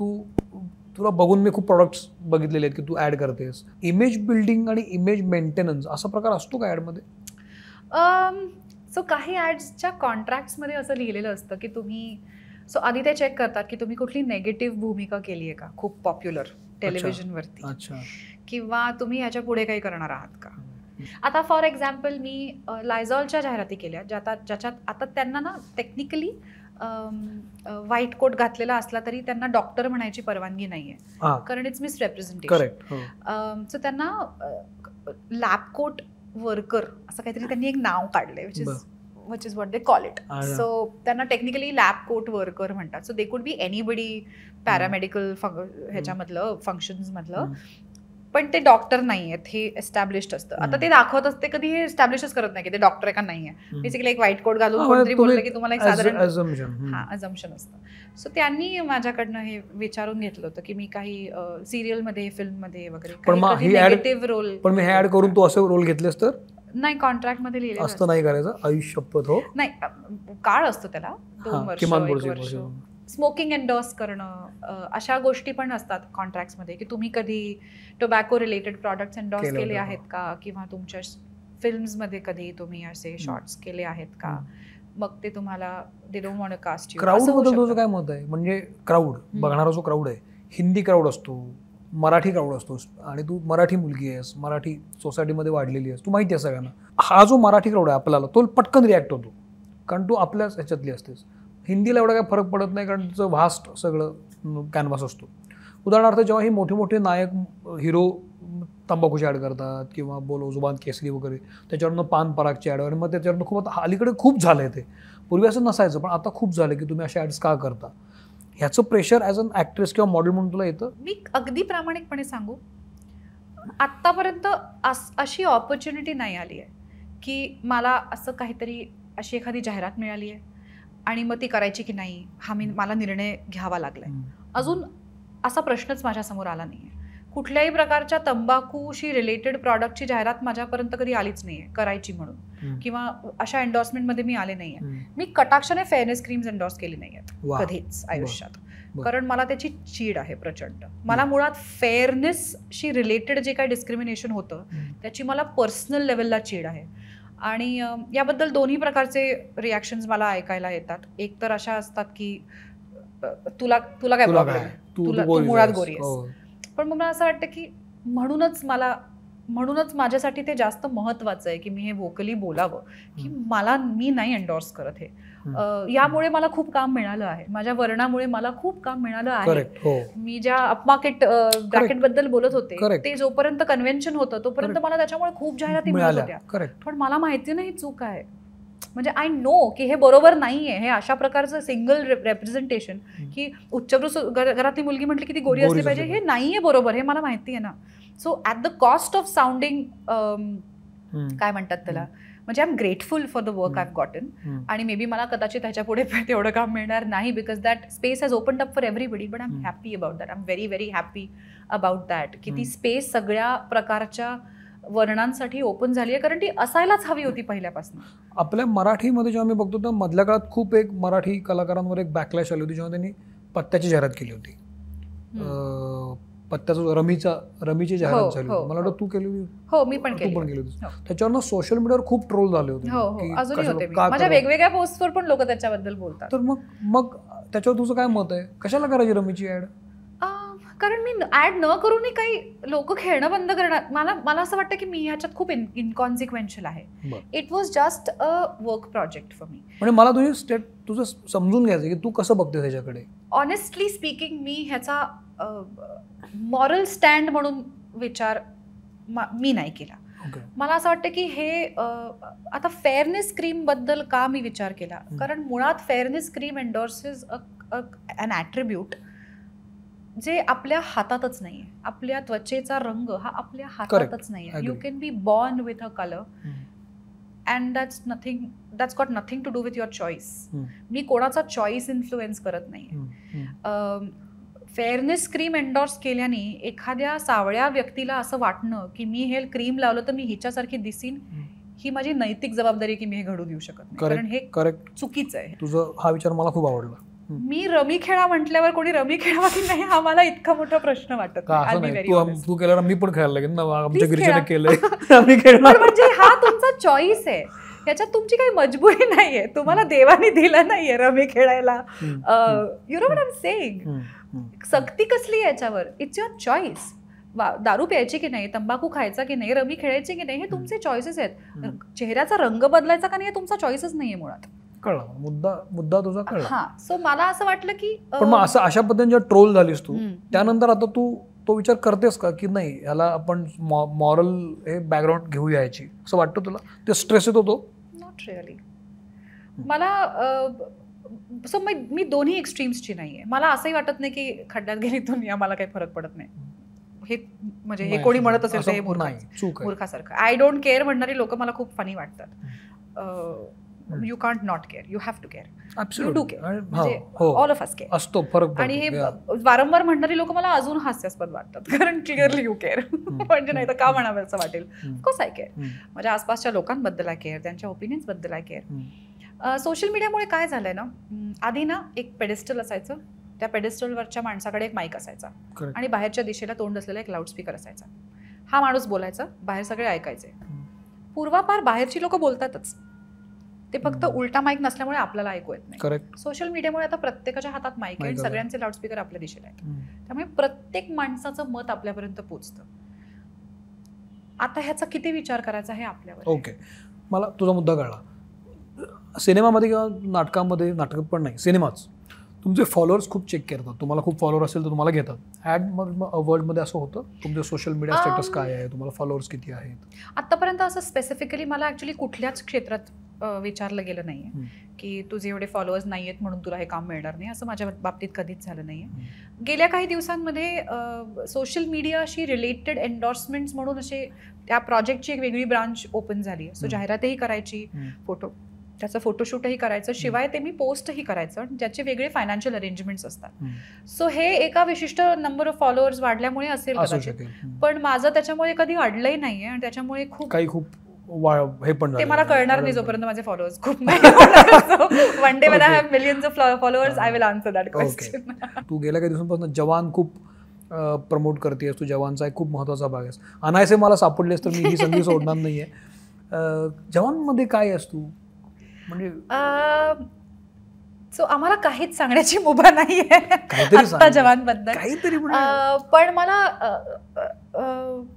तुला बघून मी खूप प्रॉडक्ट्स बघितलेले आहेत की तू ॲड करतेस. इमेज बिल्डिंग आणि इमेज मेंटेनन्स असा प्रकार असतो का ॲडमध्ये? सो काही ॲड्सच्या कॉन्ट्रॅक्ट्समध्ये असं लिहिलेलं असतं की तुम्ही, सो आधी ते चेक करतात की तुम्ही कुठली नेगेटिव्ह भूमिका केली आहे का खूप पॉप्युलर टेलिव्हिजनवरती, किंवा तुम्ही याच्या पुढे काही करणार आहात का. आता फॉर एक्झाम्पल मी लायझॉलच्या जाहिराती केल्या ज्याच्यात आता त्यांना ना टेक्निकली व्हाईट कोट घातलेला असला तरी त्यांना डॉक्टर म्हणायची परवानगी नाहीये, कारण it's miss representation. Correct. So त्यांना लॅब कोट वर्कर असं काहीतरी त्यांनी एक नाव काढलंय which is what they call it. So त्यांना टेक्निकली लॅब कोट वर्कर म्हणतात. So they could be anybody paramedical ह्याच्यामधलं फंक्शन्स मधलं, पण ते डॉक्टर नाही आहेत हे एस्टॅब्लिश्ड असतं. आता ते दाखवत असते कधी हे एस्टॅब्लिशच करत नाही की ते डॉक्टर आहे का नाही आहे. बेसिकली एक व्हाईट कोट घालून कोणतरी बोललं की तुम्हाला एक साधारण अझम्पशन असतं. सो त्यांनी माझ्याकडनं हे विचारून घेतलं होतं की मी काही सिरियलमध्ये फिल्ममध्ये वगैरे निगेटिव्ह रोल. पण मी हे ऍड करून तू असे रोल घेतलेस तर नाही, कॉन्ट्रॅक्ट मध्ये लिहिलेलं असतं नाही करायचं. आयुष्यपत हो नाही, काळ असतो त्याला 2 वर्ष, 1 वर्ष. स्मोकिंग एंडोर्स करणं अशा गोष्टी पण असतात कॉन्ट्रॅक्ट्समध्ये की तुम्ही कधी टोबॅको रिलेटेड प्रॉडक्ट्स एंडोर्स केले आहेत का, किंवा तुमच्या फिल्म्समध्ये कधी तुम्ही असे शॉर्ट्स केले आहेत का, मग ते तुम्हाला they don't want to cast you. Crowd बद्दल तुझं काय मत आहे? म्हणजे क्राऊड बघणारा जो क्राऊड आहे, हिंदी क्राऊड असतो, मराठी क्राऊड असतोस, आणि तू मराठी मुलगी आहेस, मराठी सोसायटीमध्ये वाढलेली आहेस, तू माहिती आहे सगळ्यांना. हा जो मराठी क्राऊड आहे आपल्याला तो पटकन रिॲक्ट होतो कारण तू आपल्याच ह्याच्यातली असतेस. हिंदीला एवढा काही फरक पडत नाही कारण तिचं व्हास्ट सगळं कॅनव्हास असतो. उदाहरणार्थ जेव्हा ही मोठे मोठे नायक हिरो तंबाखूची ॲड करतात किंवा बोलो जुबान केसरी वगैरे, त्याच्यावरनं पान परागची ॲड, आणि मग त्याच्यावरनं खूप आता अलीकडे खूप झालं आहे. ते पूर्वी असं नसायचं, पण आता खूप झालं की तुम्ही अशा ॲड्स का करता. ह्याचं प्रेशर ॲज अन ॲक्ट्रेस किंवा मॉडेल म्हणून तुला येतं? मी अगदी प्रामाणिकपणे सांगू, आत्तापर्यंत अशी ऑपॉर्च्युनिटी नाही आली आहे की मला असं काहीतरी अशी एखादी जाहिरात मिळाली आहे आणि मग ती करायची की नाही हा मला निर्णय घ्यावा लागलाय. अजून असा प्रश्नच माझ्यासमोर आला नाही आहे. कुठल्याही प्रकारच्या तंबाखूशी रिलेटेड प्रॉडक्टची जाहिरात माझ्यापर्यंत कधी आलीच नाही आहे करायची म्हणून, किंवा अशा एंडोर्समेंटमध्ये मी आले नाही आहे. मी कटाक्षाने फेअरनेस क्रीम्स एंडोर्स केली नाही आहेत कधीच आयुष्यात, कारण मला त्याची चीड आहे प्रचंड. मला मुळात फेअरनेसशी रिलेटेड जे काही डिस्क्रिमिनेशन होतं त्याची मला पर्सनल लेवलला चीड आहे. आणि याबद्दल दोन्ही प्रकारचे रिॲक्शन्स मला ऐकायला येतात. एक तर अशा असतात की तुला काय प्रॉब्लेम आहे, तू मुळात गोरी आहेस. पण मला असं वाटतं की म्हणूनच माझ्यासाठी ते जास्त महत्त्वाचं आहे की मी हे व्होकली बोलावं की मी नाही एंडोर्स करत हे. यामुळे मला खूप काम मिळालं आहे, माझ्या वर्णामुळे मला खूप काम मिळालं आहे. मी ज्या अपमार्केट ब्रॅकेट बद्दल बोलत होते ते जोपर्यंत कन्व्हेन्शन होतं तोपर्यंत मला त्याच्यामुळे खूप जाहिराती मिळत होत्या, पण मला माहिती नाही चूक आहे. म्हणजे आय नो की हे बरोबर नाहीये. हे अशा प्रकारचं सिंगल रेप्रेझेंटेशन की उच्चभ्रू घरातली मुलगी म्हटली की ती गोरी असली पाहिजे, हे नाहीये बरोबर, हे मला माहिती आहे ना. So at the cost of sounding काय म्हणतात त्याला, म्हणजे I am grateful for the work I have gotten, आणि मे बी मला कदाचित ह्याच्या पुढे तेवढं काम मिळणार नाही because that space has opened up for everybody. But I am happy about that. I am very very happy about that की ती स्पेस सगळ्या प्रकारच्या वर्णांसाठी ओपन झाली आहे, कारण ती असायलाच हवी होती पहिल्यापासून. आपल्या मराठीमध्ये जेव्हा मी बघतो तर मधल्या काळात खूप एक मराठी कलाकारांवर एक बॅकलॅश आली होती जेव्हा त्यांनी पत्त्याची जाहिरात केली होती. पत्त्याचं रमीची जाहिरात झाली होती. मला वाटतं तू केली होती. हो, मी पण केली होती. त्याच्यावर सोशल मीडियावर खूप ट्रोल झाले होते. अजूनही होते. माझ्या वेगवेगळ्या पोस्टवर पण लोक त्याच्याबद्दल बोलतात. तर मग त्याच्यावर तुझं काय मत आहे? कशाला करायची रमीची ऍड? कारण मी ऍड न करूनही काही लोक खेळणं बंद करणार. मला असं वाटतं की मी ह्याच्यात खूप इनकॉन्सिक्वेन्शियल आहे. It was just a work project for me. म्हणजे मला तुझं समजून घ्यायचं की तू कसं बघते त्याच्याकडे. ऑनेस्टली स्पीकिंग मी ह्याचा मॉरल स्टँड म्हणून विचार मी नाही केला. मला असं वाटतं की हे आता फेअरनेस क्रीम बद्दल का मी विचार केला, कारण मुळात फेअरनेस क्रीम एंडोर्सेस अन ॲट्रिब्यूट जे आपल्या हातातच नाहीये. आपल्या त्वचेचा रंग हा आपल्या हातातच नाहीये. You can be born with a colour and that's got nothing to do with your choice. मी कोणाचा चॉईस इन्फ्लुएन्स करत नाहीये. फेअरनेस क्रीम एंडोर्स केल्याने एखाद्या सावळ्या व्यक्तीला असं वाटणं की मी हे क्रीम लावलं तर मी हिच्यासारखी दिसीन, ही माझी नैतिक जबाबदारी की मी हे घडू देऊ शकत नाही, कारण हे चुकीचं आहे. तुझं हा विचार मला खूप आवडला. मी रमी खेळा म्हटल्यावर कोणी रमी खेळावा की नाही हा मला इतका मोठा प्रश्न वाटत नाही. तू केलं मी पण खेळायला लागेल ना, आमच्या गिरीजाने केलंय. म्हणजे हा तुमचा चॉईस आहे, याच्यात तुमची काही मजबुरी नाहीये. तुम्हाला देवाने दिलं नाहीये रमी खेळायला. You know what I am saying. सक्ती कसली याच्यावर? It's your choice. दारू प्यायची की नाही, तंबाखू खायचा की नाही, रमी खेळायची की नाही, हे तुमचे चॉईसेस आहेत. चेहऱ्याचा रंग बदलायचा का नाही हे तुमचा चॉईसच नाहीये मुळात. कळलं, मुद्दा तुझा कळला. हा, सो मला असं वाटलं की पण मग असं अशा पद्धतीने जेव्हा ट्रोल झालीस तू, त्यानंतर आता तू तो विचार करतेस का की नाही याला आपण मॉरल हे बॅकग्राऊंड घेऊया याची, असं वाटतं तुला? ते स्ट्रेस येत होतो? Not really. मला सो मी दोन्ही एक्स्ट्रीम्सची नाही आहे. मला असंही वाटत नाही की खड्ड्यात गेली दुनिया मला काही फरक पडत नाही. हे म्हणजे हे कोणी म्हणत असेल तर हे मूर्खासारखं. आय डोंट केअर म्हणणारी लोक मला खूप फनी वाटतात. You can't not care, you have to care, you do care, म्हणजे ऑल ऑफ अस केअर असतो फरक. आणि हे वारंवार म्हणणारी लोक मला अजून हास्यास्पद वाटतात, कारण क्लिअरली यू केअर. म्हणजे नाही तर का म्हणावं असं वाटेल. Of course I care. माझ्या आसपासच्या लोकांबद्दल आय केअर, त्यांच्या ओपिनियन्स बद्दल आय केअर. सोशल मीडियामुळे काय झालंय ना, आधी ना एक पेडेस्टल असायचं, त्या पेडेस्टलवरच्या माणसाकडे एक माईक असायचा आणि बाहेरच्या दिशेला तोंड असलेला एक लाऊडस्पीकर असायचा. हा माणूस बोलायचा, बाहेर सगळे ऐकायचे. पूर्वापार बाहेरची लोक बोलतातच, ते फक्त उलटा माईक नसल्यामुळे आपल्याला ऐकू येत नाही. सोशल मीडियामुळे आता प्रत्येकाच्या हातात माईक आहे आणि सगळ्यांचे लाऊडस्पीकर आपल्या दिशेला आहेत, त्यामुळे प्रत्येक माणसाचं मत आपल्यापर्यंत पोहोचतं. आता ह्याचा किती विचार करायचा हे आपल्यावर. ओके, मला तुझा मुद्दा कळला. सिनेमामध्ये किंवा नाटकामध्ये, नाटकात पण नाही, सिनेमाच तुमचे फॉलोअर्स खूप चेक करतात. तुम्हाला खूप फॉलोअर असेल तर तुम्हाला घेतात. ॲड वर्ल्डमध्ये असं होतं? तुमचं सोशल मीडिया स्टेटस काय आहे, तुम्हाला फॉलोअर्स किती आहेत? आतापर्यंत असं स्पेसिफिकली मला ॲक्च्युली कुठल्याच क्षेत्रात विचारलं गेलं नाहीये की तुझे एवढे फॉलोअर्स नाही आहेत म्हणून तुला हे काम मिळणार नाही, असं माझ्या बाबतीत कधीच झालं नाहीये. गेल्या काही दिवसांमध्ये सोशल मीडियाशी रिलेटेड एन्डॉर्समेंट्स म्हणून असे त्या प्रोजेक्टची एक वेगळी ब्रांच ओपन झाली. सो जाहिरातही करायची, त्याचं फोटोशूटही करायचं, शिवाय ते मी पोस्टही करायचं, ज्याचे वेगळे फायनान्शियल अरेंजमेंट्स असतात. सो हे एका विशिष्ट नंबर ऑफ फॉलोअर्स वाढल्यामुळे असेल कदाचित, पण माझं त्याच्यामुळे कधी अडलंही नाहीये आणि त्याच्यामुळे खूप हे पण ते मला कळणार नाही जोपर्यंत माझे फॉलोअर्स खूप नाही. One day when I have millions of followers I will answer that question. तू गेल्या काही दिवसांपासून जवान खूप प्रमोट करतेस, तू जवानचा एक खूप महत्त्वाचा भाग आहेस. अनायसे मला सापडलेस तर मी ही संधी सोडणार नाहीये. जवानमध्ये काय आहेस तू? म्हणजे सो आम्हाला काहीच सांगण्याची मुभा नाहीये आता जवानबद्दल. पण मला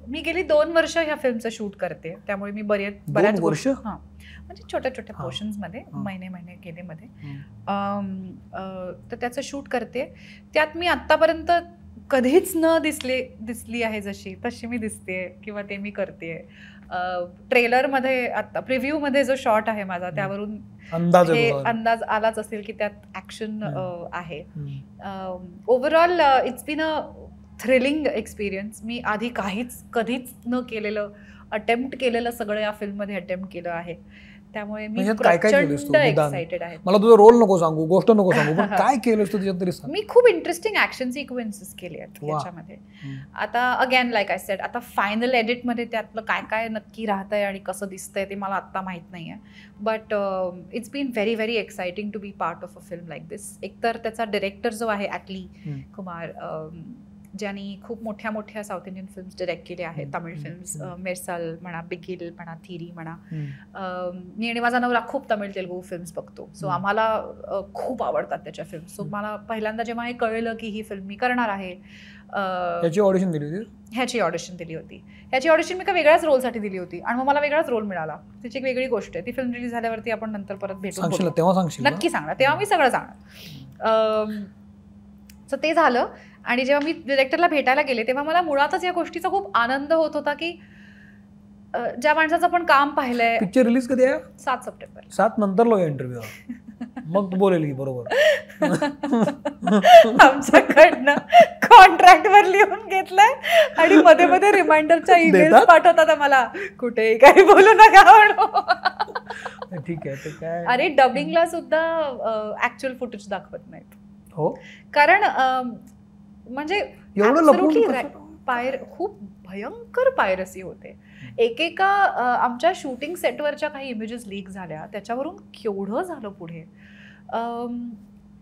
मी गेली 2 वर्ष ह्या फिल्मचं शूट करते, त्यामुळे मी बऱ्याच वर्ष म्हणजे छोट्या छोट्या पोर्शन्स मध्ये महिने गेले मध्ये, तर त्याचं शूट करते. त्यात मी आतापर्यंत कधीच न दिसली आहे जशी तशी मी दिसते किंवा ते मी करते. ट्रेलरमध्ये आता प्रिव्ह्यूमध्ये जो शॉट आहे माझा त्यावरून अंदाज आलाच असेल की त्यात ऍक्शन आहे. Overall it's been a thrilling experience. मी आधी कधीच न केलेलं अटेम्प्ट केलेलं सगळं या फिल्ममध्ये अटेम्प्ट केलं आहे, त्यामुळे मी प्रचंड एक्साइटेड आहे. मला तुझा रोल नको सांगू, गोष्ट नको सांगू, पण काय केलंस तू त्याच्यात तरी सांग. मी खूप इंटरेस्टिंग ऍक्शन सिक्वेन्सेस केले आहेत त्याच्यामध्ये. आता अगेन लाईक आय सेड, आता फायनल एडिटमध्ये त्यातलं काय काय नक्की राहतंय आणि कसं दिसतंय ते मला आत्ता माहीत नाहीये. But it's been very very exciting to be part of a film like this. एकतर त्याचा डिरेक्टर जो आहे ॲटली कुमार, ज्यांनी खूप मोठ्या साऊथ इंडियन फिल्म्स डिरेक्ट केले आहेत, तमिळ फिल्म्स, मेरसाल म्हणा, बिगिल म्हणा, थिरी म्हणा. मी आणि माझा नवरा खूप तमिळ तेलुगू फिल्म्स बघतो, सो आम्हाला खूप आवडतात त्याच्या फिल्म्स. सो मला पहिल्यांदा जेव्हा हे कळलं की ही फिल्म मी करणार आहे, ह्याची ऑडिशन दिली होती. ह्याची ऑडिशन मी एका वेगळ्याच रोलसाठी दिली होती आणि मग मला वेगळाच रोल मिळाला. त्याची एक वेगळी गोष्ट आहे. ती फिल्म रिलीज झाल्यावरती आपण नंतर परत भेटून नक्की सांगणार, तेव्हा मी सगळं सांगणार. सो ते झालं आणि जेव्हा मी डिरेक्टरला भेटायला गेले तेव्हा मला मुळातच या गोष्टीचा खूप आनंद होत होता की ज्या माणसाचं आपण काम पाहिलंय. पिक्चर रिलीज कधी आहे? 7 सप्टेंबर. 7 नंतर लो इंटरव्ह्यू मग तू बोलेल की बरोबर आमच्याकडनं कॉन्ट्रॅक्टवर लिहून घेतलंय आणि मध्ये मध्ये रिमाइंडरच्या ईमेल पाठवतात मला, कुठेही काही बोलू नका म्हणून. ठीक आहे, काय अरे डबिंगला सुद्धा ऍक्च्युअल फुटेज दाखवत नाहीत. हो, कारण म्हणजे खूप भयंकर पायरसी होते. एकेका आमच्या शूटिंग सेटवरच्या काही इमेजेस लीक झाल्या, त्याच्यावरून केवढं झालं पुढे.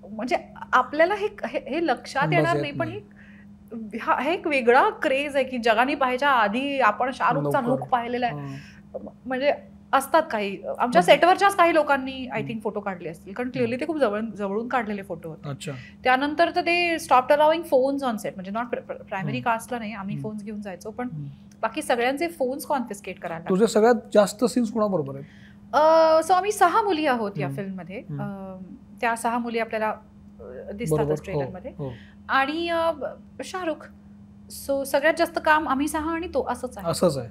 म्हणजे आपल्याला हे लक्षात येणार नाही, पण हा एक वेगळा क्रेज आहे की जगाने पाहायच्या आधी आपण शाहरुखचा लुक पाहिलेला आहे. म्हणजे असतात काही आमच्या सेटवरच्याच काही लोकांनी आय थिंक फोटो काढले असतील, कारण क्लिअरली ते खूप जवळून काढलेले फोटो होते. अच्छा. त्यानंतर तर ते stop allowing phones on set, म्हणजे नॉट प्रायमरी कास्टला नाही, आम्ही फोन्स घेऊन जायचो, पण बाकी सगळ्यांचे फोन्स कॉन्फिस्केट करायला. तुझे सगळ्यात जास्त सीन्स कोणाबरोबर आहेत? सो आम्ही 6 मुली आहोत या फिल्ममध्ये. त्या 6 मुली आपल्याला दिसतातच ट्रेलरमध्ये. आणि शाहरुख. सो सगळ्यात जास्त काम आम्ही 6 आणि तो असंच आहे. असंच आहे.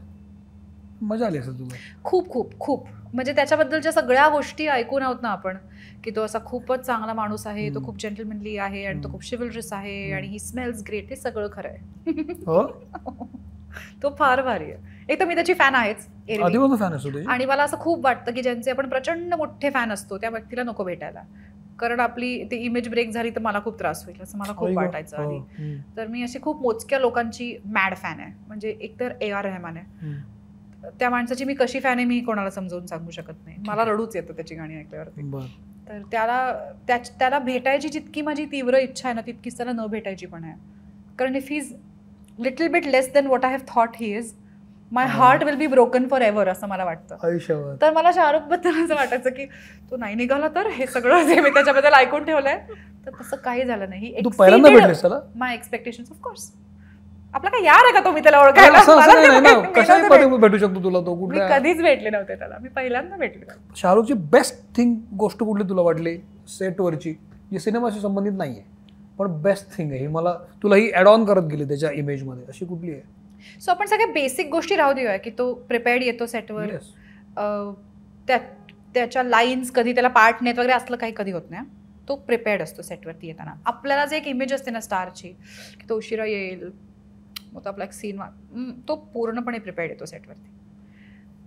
मजा आली असेल तुला? खूप खूप खूप, म्हणजे त्याच्याबद्दलच्या सगळ्या गोष्टी ऐकून आहोत ना आपण, की तो असा खूपच चांगला माणूस आहे, तो खूप जेंटलमॅनली आहे आणि तो खूप शिवलरस आहे आणि ही स्मेल्स ग्रेट, हे सगळं खरं आहे. तो फार भारी आहे. एक तर मी त्याची फॅन आहेच आणि मला असं खूप वाटतं की ज्यांचे आपण प्रचंड मोठे फॅन असतो त्या व्यक्तीला नको भेटायला, कारण आपली ती इमेज ब्रेक झाली तर मला खूप त्रास होईल असं मला खूप वाटायचं आधी. तर मी अशी खूप मोजक्या लोकांची मॅड फॅन आहे. म्हणजे एकतर A.R. रहमान आहे, त्या माणसाची मी कशी फॅन आहे मी कोणाला समजावून सांगू शकत नाही, मला रडूच येतं त्याची गाणी ऐकल्यावरती. तर त्याला भेटायची जितकी माझी तीव्र इच्छा आहे ना, तितकीच त्याला न भेटायची पण आहे, कारण if he is little bit less than what I have thought he is, my heart will be broken for ever असं मला वाटतं. तर मला शाहरुख बद्दल असं वाटायचं की तो नाही निघाला तर हे सगळं जे मी त्याच्याबद्दल ऐकून ठेवलंय तर तसं काही झालं नाही. माय एक्सपेक्टेशन्स ऑफकोर्स. आपला काय यार आहे का तो मी त्याला ओळखायला? भेटू शकतो तुला तो? मी कधीच भेटले नव्हते त्याला, मी पहिल्यांदा भेटले. शाहरुखची बेस्ट थिंग गोष्ट कुठली तुला वाटली सेटवरची, जी सिनेमाशी संबंधित नाहीये पण बेस्ट थिंग आहे ही, मला तुला ही ऍड ऑन करत गेली त्याच्या इमेजमध्ये, अशी कुठली आहे? सो आपण सगळ्या बेसिक गोष्टी राहू देऊया की तो प्रिपेअर्ड येतो सेटवर, त्याच्या लाईन्स कधी त्याला पार्ट नेत वगैरे असलं काही कधी होत नाही. तो प्रिपेअर्ड असतो सेटवरती येताना. आपल्याला जे एक इमेज असते ना स्टारची की तो उशिरा येईल, मग तो आपला एक सीन, तो पूर्णपणे प्रिपेअर्ड येतो सेटवरती.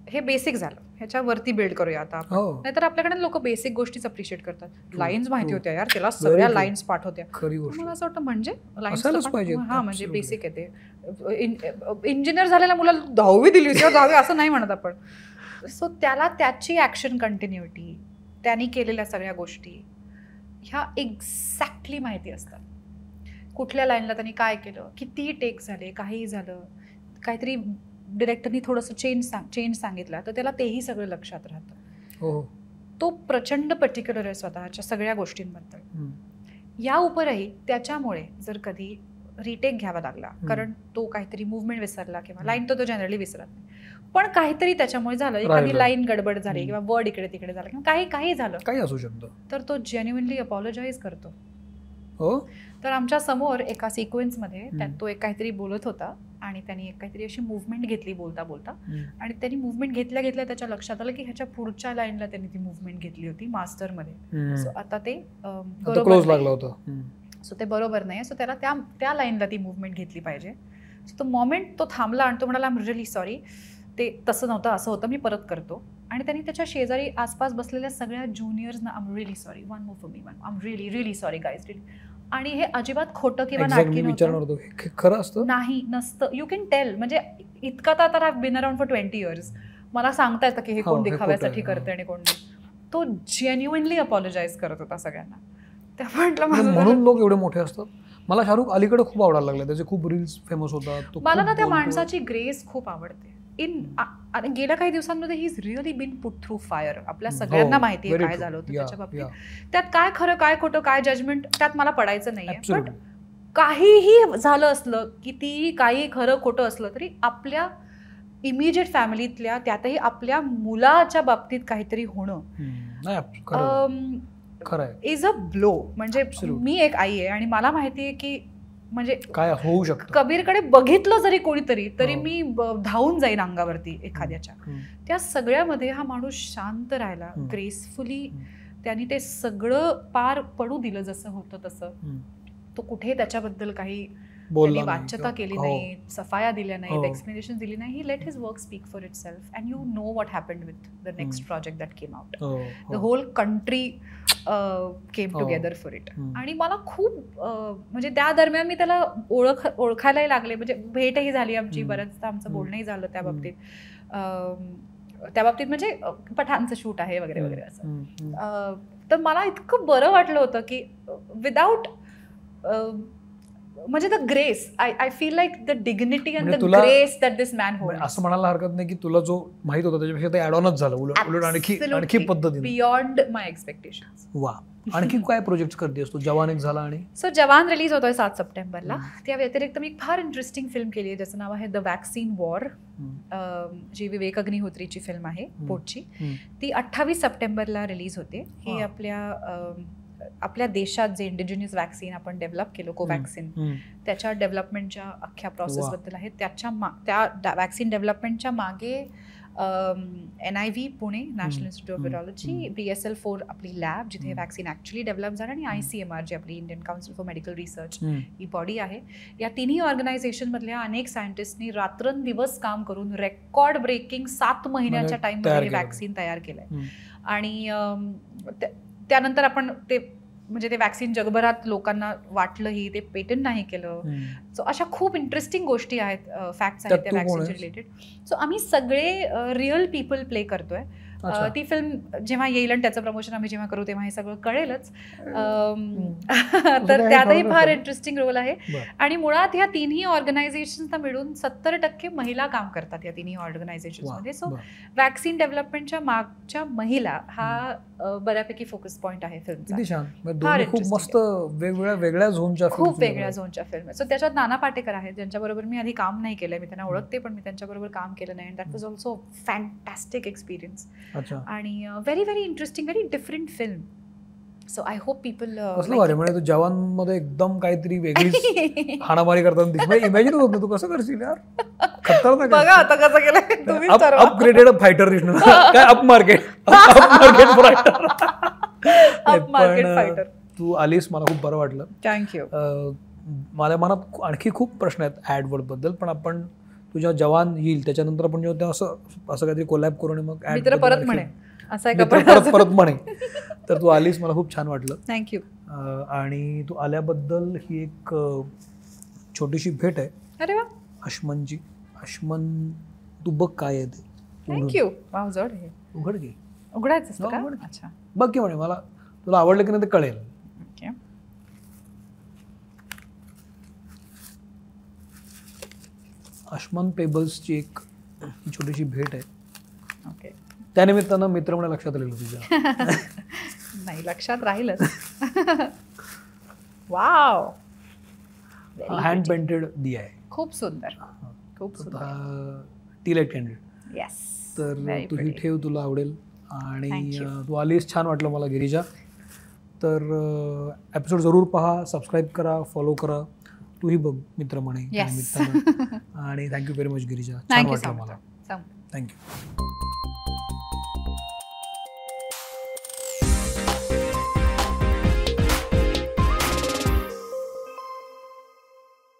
हे बेसिक झालं, ह्याच्यावरती बिल्ड करूया आता आपण. नाहीतर आपल्याकडे लोक बेसिक गोष्टीच अप्रिशिएट करतात. लाईन्स माहिती होत्या यार, त्याला सगळ्या लाईन्स पाठ होत्या. मला असं वाटतं म्हणजे लाईन्स हा म्हणजे बेसिक आहे ते. इंजिनियर झालेल्या मुलाला 10वी दिली होती 10वी असं नाही म्हणत आपण. सो त्याला त्याची ऍक्शन कंटिन्युटी, त्यांनी केलेल्या सगळ्या गोष्टी ह्या एक्झॅक्टली माहिती असतात. कुठल्या लाईनला त्यांनी काय केलं, कितीही टेक झाले, काहीही झालं, काहीतरी डिरेक्टरनी थोडंसं चेंज सांगितलं तर त्याला तेही सगळं लक्षात राहतं. तो प्रचंड पर्टिक्युलर आहे स्वतःच्या सगळ्या गोष्टींबद्दल. या उपरही त्याच्यामुळे जर कधी रिटेक घ्यावा लागला, कारण तो काहीतरी मुवमेंट विसरला किंवा लाईन तो जनरली विसरत नाही, पण काहीतरी त्याच्यामुळे झालं, एखादी लाईन गडबड झाली किंवा वर्ड इकडे तिकडे झाला किंवा काही झालं, काही असू शकतं, तर तो जेन्युइनली अपॉलॉजाईज करतो. तर आमच्या समोर एका सिक्वेन्समध्ये तो एक काहीतरी बोलत होता आणि त्यांनी एक काहीतरी अशी मुवमेंट घेतली बोलता बोलता, आणि त्यांनी मुवमेंट घेतल्या घेतल्या त्याच्या लक्षात आलं की ह्याच्या पुढच्या लाईनला त्यांनी ती मुवमेंट घेतली होती मास्टरमध्ये. सो आता ते बरोबर नाही, सो त्याला त्या लाईनला ती मुवमेंट घेतली पाहिजे. सो तो मोमेंट तो थांबला आणि तो म्हणाला आय एम रिअली सॉरी, ते तसं नव्हतं, असं होतं, मी परत करतो. आणि त्यांनी त्याच्या शेजारी आसपास बसलेल्या सगळ्या ज्युनियर्सना I am really sorry, one more for me, I am really really sorry guys. आणि हे अजिबात खोटं किंवा नाटकी नव्हतं, नाही नसतं. यू कॅन टेल, म्हणजे इतका तर I have been around for 20 years, मला सांगता येतं की हे कोण दिखाव्यासाठी करते आणि कोण नाही. तो जेन्युइनली अपॉलॉजाईज करत होता सगळ्यांना. त्या म्हटलं म्हणून लोक एवढे मोठे असतात. मला शाहरुख अलीकडे खूप आवडायला लागले, त्याचे खूप रील्स फेमस होतात. मला ना त्या माणसाची ग्रेस खूप आवडते. गेल्या काही दिवसांमध्ये he is really been put through fire. आपल्या सगळ्यांना माहिती आहे काय झालं होतं त्याच्या बाबतीत. त्यात काय खरं काय खोटं काय जजमेंट त्यात मला पडायचं नाहीये. पण काहीही झालं असलं, कितीही काही खरं खोटं असलं तरी आपल्या इमिजिएट फॅमिलीतल्या, त्यातही आपल्या मुलाच्या बाबतीत काहीतरी होणं इज अ ब्लो. म्हणजे मी एक आई आहे आणि मला माहिती आहे की म्हणजे काय होऊ शकतं. कबीरकडे बघितलं जरी कोणीतरी तरी मी धावून जाईन अंगावरती एखाद्याच्या. त्या सगळ्यामध्ये हा माणूस शांत राहिला, ग्रेसफुली त्यांनी ते सगळं पार पडू दिलं जसं होतं तसं. तो कुठे त्याच्याबद्दल काही त्यांनी वाच्यता केली नाही, सफाया दिल्या नाहीत, एक्सप्लेनेशन दिली नाही. He let his work speak for itself and you know what happened with the next project that came out. The whole country came together for it. आणि मला खूप म्हणजे त्या दरम्यान मी त्याला ओळखायलाही लागले, म्हणजे भेटही झाली आमची, बऱ्याचदा आमचं बोलणंही झालं त्या बाबतीत म्हणजे पठाणचं शूट आहे वगैरे वगैरे असं. तर मला इतकं बरं वाटलं होतं की विदाऊट म्हणजे the grace I feel like the dignity and म्हणजे द तुला- grace that this man hold असं म्हणायला हरकत नाही की तुला जो माहित होता त्याच्यापेक्षा ते ऍड ऑनच झालं उलट आणखी पद्धतीने. बियॉन्ड माय एक्सपेक्टेशन्स. वा. आणखी काय प्रोजेक्ट करते असतो? जवान एक झाला आणि सो जवान रिलीज होतोय 7 सप्टेंबरला. त्या व्यतिरिक्त मी एक फार इंटरेस्टिंग फिल्म केली आहे ज्याचं नाव आहे द वॅक्सिन वॉर, जी विवेक अग्निहोत्रीची फिल्म आहे पोटची. ती 28 सप्टेंबरला रिलीज होते. ही आपल्या देशात जे इंडिजिनियस वॅक्सिन आपण डेव्हलप केलं कोवॅक्सिन, त्याच्या डेव्हलपमेंटच्या अख्ख्या प्रोसेसबद्दल आहे. त्या वॅक्सिन डेव्हलपमेंटच्या मागे NIV Pune, national institute of virology, BSL-4 आपली लॅब जिथे वॅक्सिन ॲक्च्युली डेव्हलप झालं, आणि ICMR जी आपली Indian council for medical research he body आहे. या तिन्ही ऑर्गनायझेशनमधल्या अनेक सायंटिस्टनी रात्रंदिवस काम करून रेकॉर्ड ब्रेकिंग 7 महिन्याच्या टाईममध्ये हे वॅक्सिन तयार केलंय. आणि त्यानंतर आपण ते वॅक्सिन जगभरात लोकांना वाटलंही, ते पेटंट नाही केलं. सो अशा खूप इंटरेस्टिंग गोष्टी आहेत, फॅक्ट्स आहेत त्या वॅक्सिनच्या रिलेटेड. सो आम्ही सगळे रिअल पीपल प्ले करतोय. ती फिल्म जेव्हा येईल आणि त्याचं प्रमोशन आम्ही जेव्हा करू तेव्हा हे सगळं कळेलच. तर त्यातही फार इंटरेस्टिंग रोल आहे. आणि मुळात ह्या तिन्ही ऑर्गनायझेशन्सना मिळून 70% महिला काम करतात या तिन्ही ऑर्गनायझेशन्समध्ये. सो वॅक्सिन डेव्हलपमेंटच्या मागच्या महिला हा बऱ्यापैकी फोकस पॉईंट आहे फिल्मचा. किती छान. खूप मस्त वेगवेगळ्या झोनच्या खूप वेगळ्या झोनच्या फिल्म. सो त्याच्यात नाना पाटेकर आहेत ज्यांच्याबरोबर मी आधी काम नाही केलंय. मी त्यांना ओळखते पण मी त्यांच्याबरोबर काम केलं नाही. That was also fantastic experience. आणि very very interesting, very different film. So I hope people. कसलं भारी. म्हणजे तू जवान मध्ये एकदम काहीतरी वेगळीच हाणामारी करताना दिसत. इमॅजिन होत ना तू कसं करशील यार. खतरनाक. बघा आता कसं केलं तुम्ही. अपग्रेडेड फायटर काय अप मार्केट फायटर. तू आलीस, मला खूप बरं वाटलं. थँक्यू. माझ्या मनात आणखी खूप प्रश्न आहेत ॲडवर्ड बद्दल, पण आपण तुझ्या जवान येईल त्याच्यानंतर आपण जेव्हा असं काहीतरी कोलॅब करून मग परत म्हणे परत म्हणे. तर तू आलीस, मला खूप छान वाटलं. थँक्यू. आणि तू आल्याबद्दल ही एक छोटीशी भेट आहे. अरे वा. आश्मनची. आश्मन तू बघ काय आहे ते. थँक्यू. वाव, जड हे. उघड की. उघडायचं असतं का? अच्छा. बघ की म्हणे, मला तुला आवडलं की नाही ते कळेल. आश्मन पेबल्सची एक छोटीशी भेट आहे. ओके. त्यानिमित्तानं मित्र म्हणून लक्षात राहिलं तुझ्या. नाही, लक्षात राहीलच. वाव. हँड पेंटेड दिया आहे. खूप सुंदर. खूप सुंदर. Tea light candid. येस. तर तू ही ठेव, तुला आवडेल. आणि तू आलीस, छान वाटलं मला गिरिजा. तर एपिसोड जरूर पहा, सबस्क्राईब करा, फॉलो करा. तूही बघ मित्र म्हणे निमित्तानं. आणि थँक्यू व्हेरी मच गिरिजा. छान वाटलं मला. थँक्यू.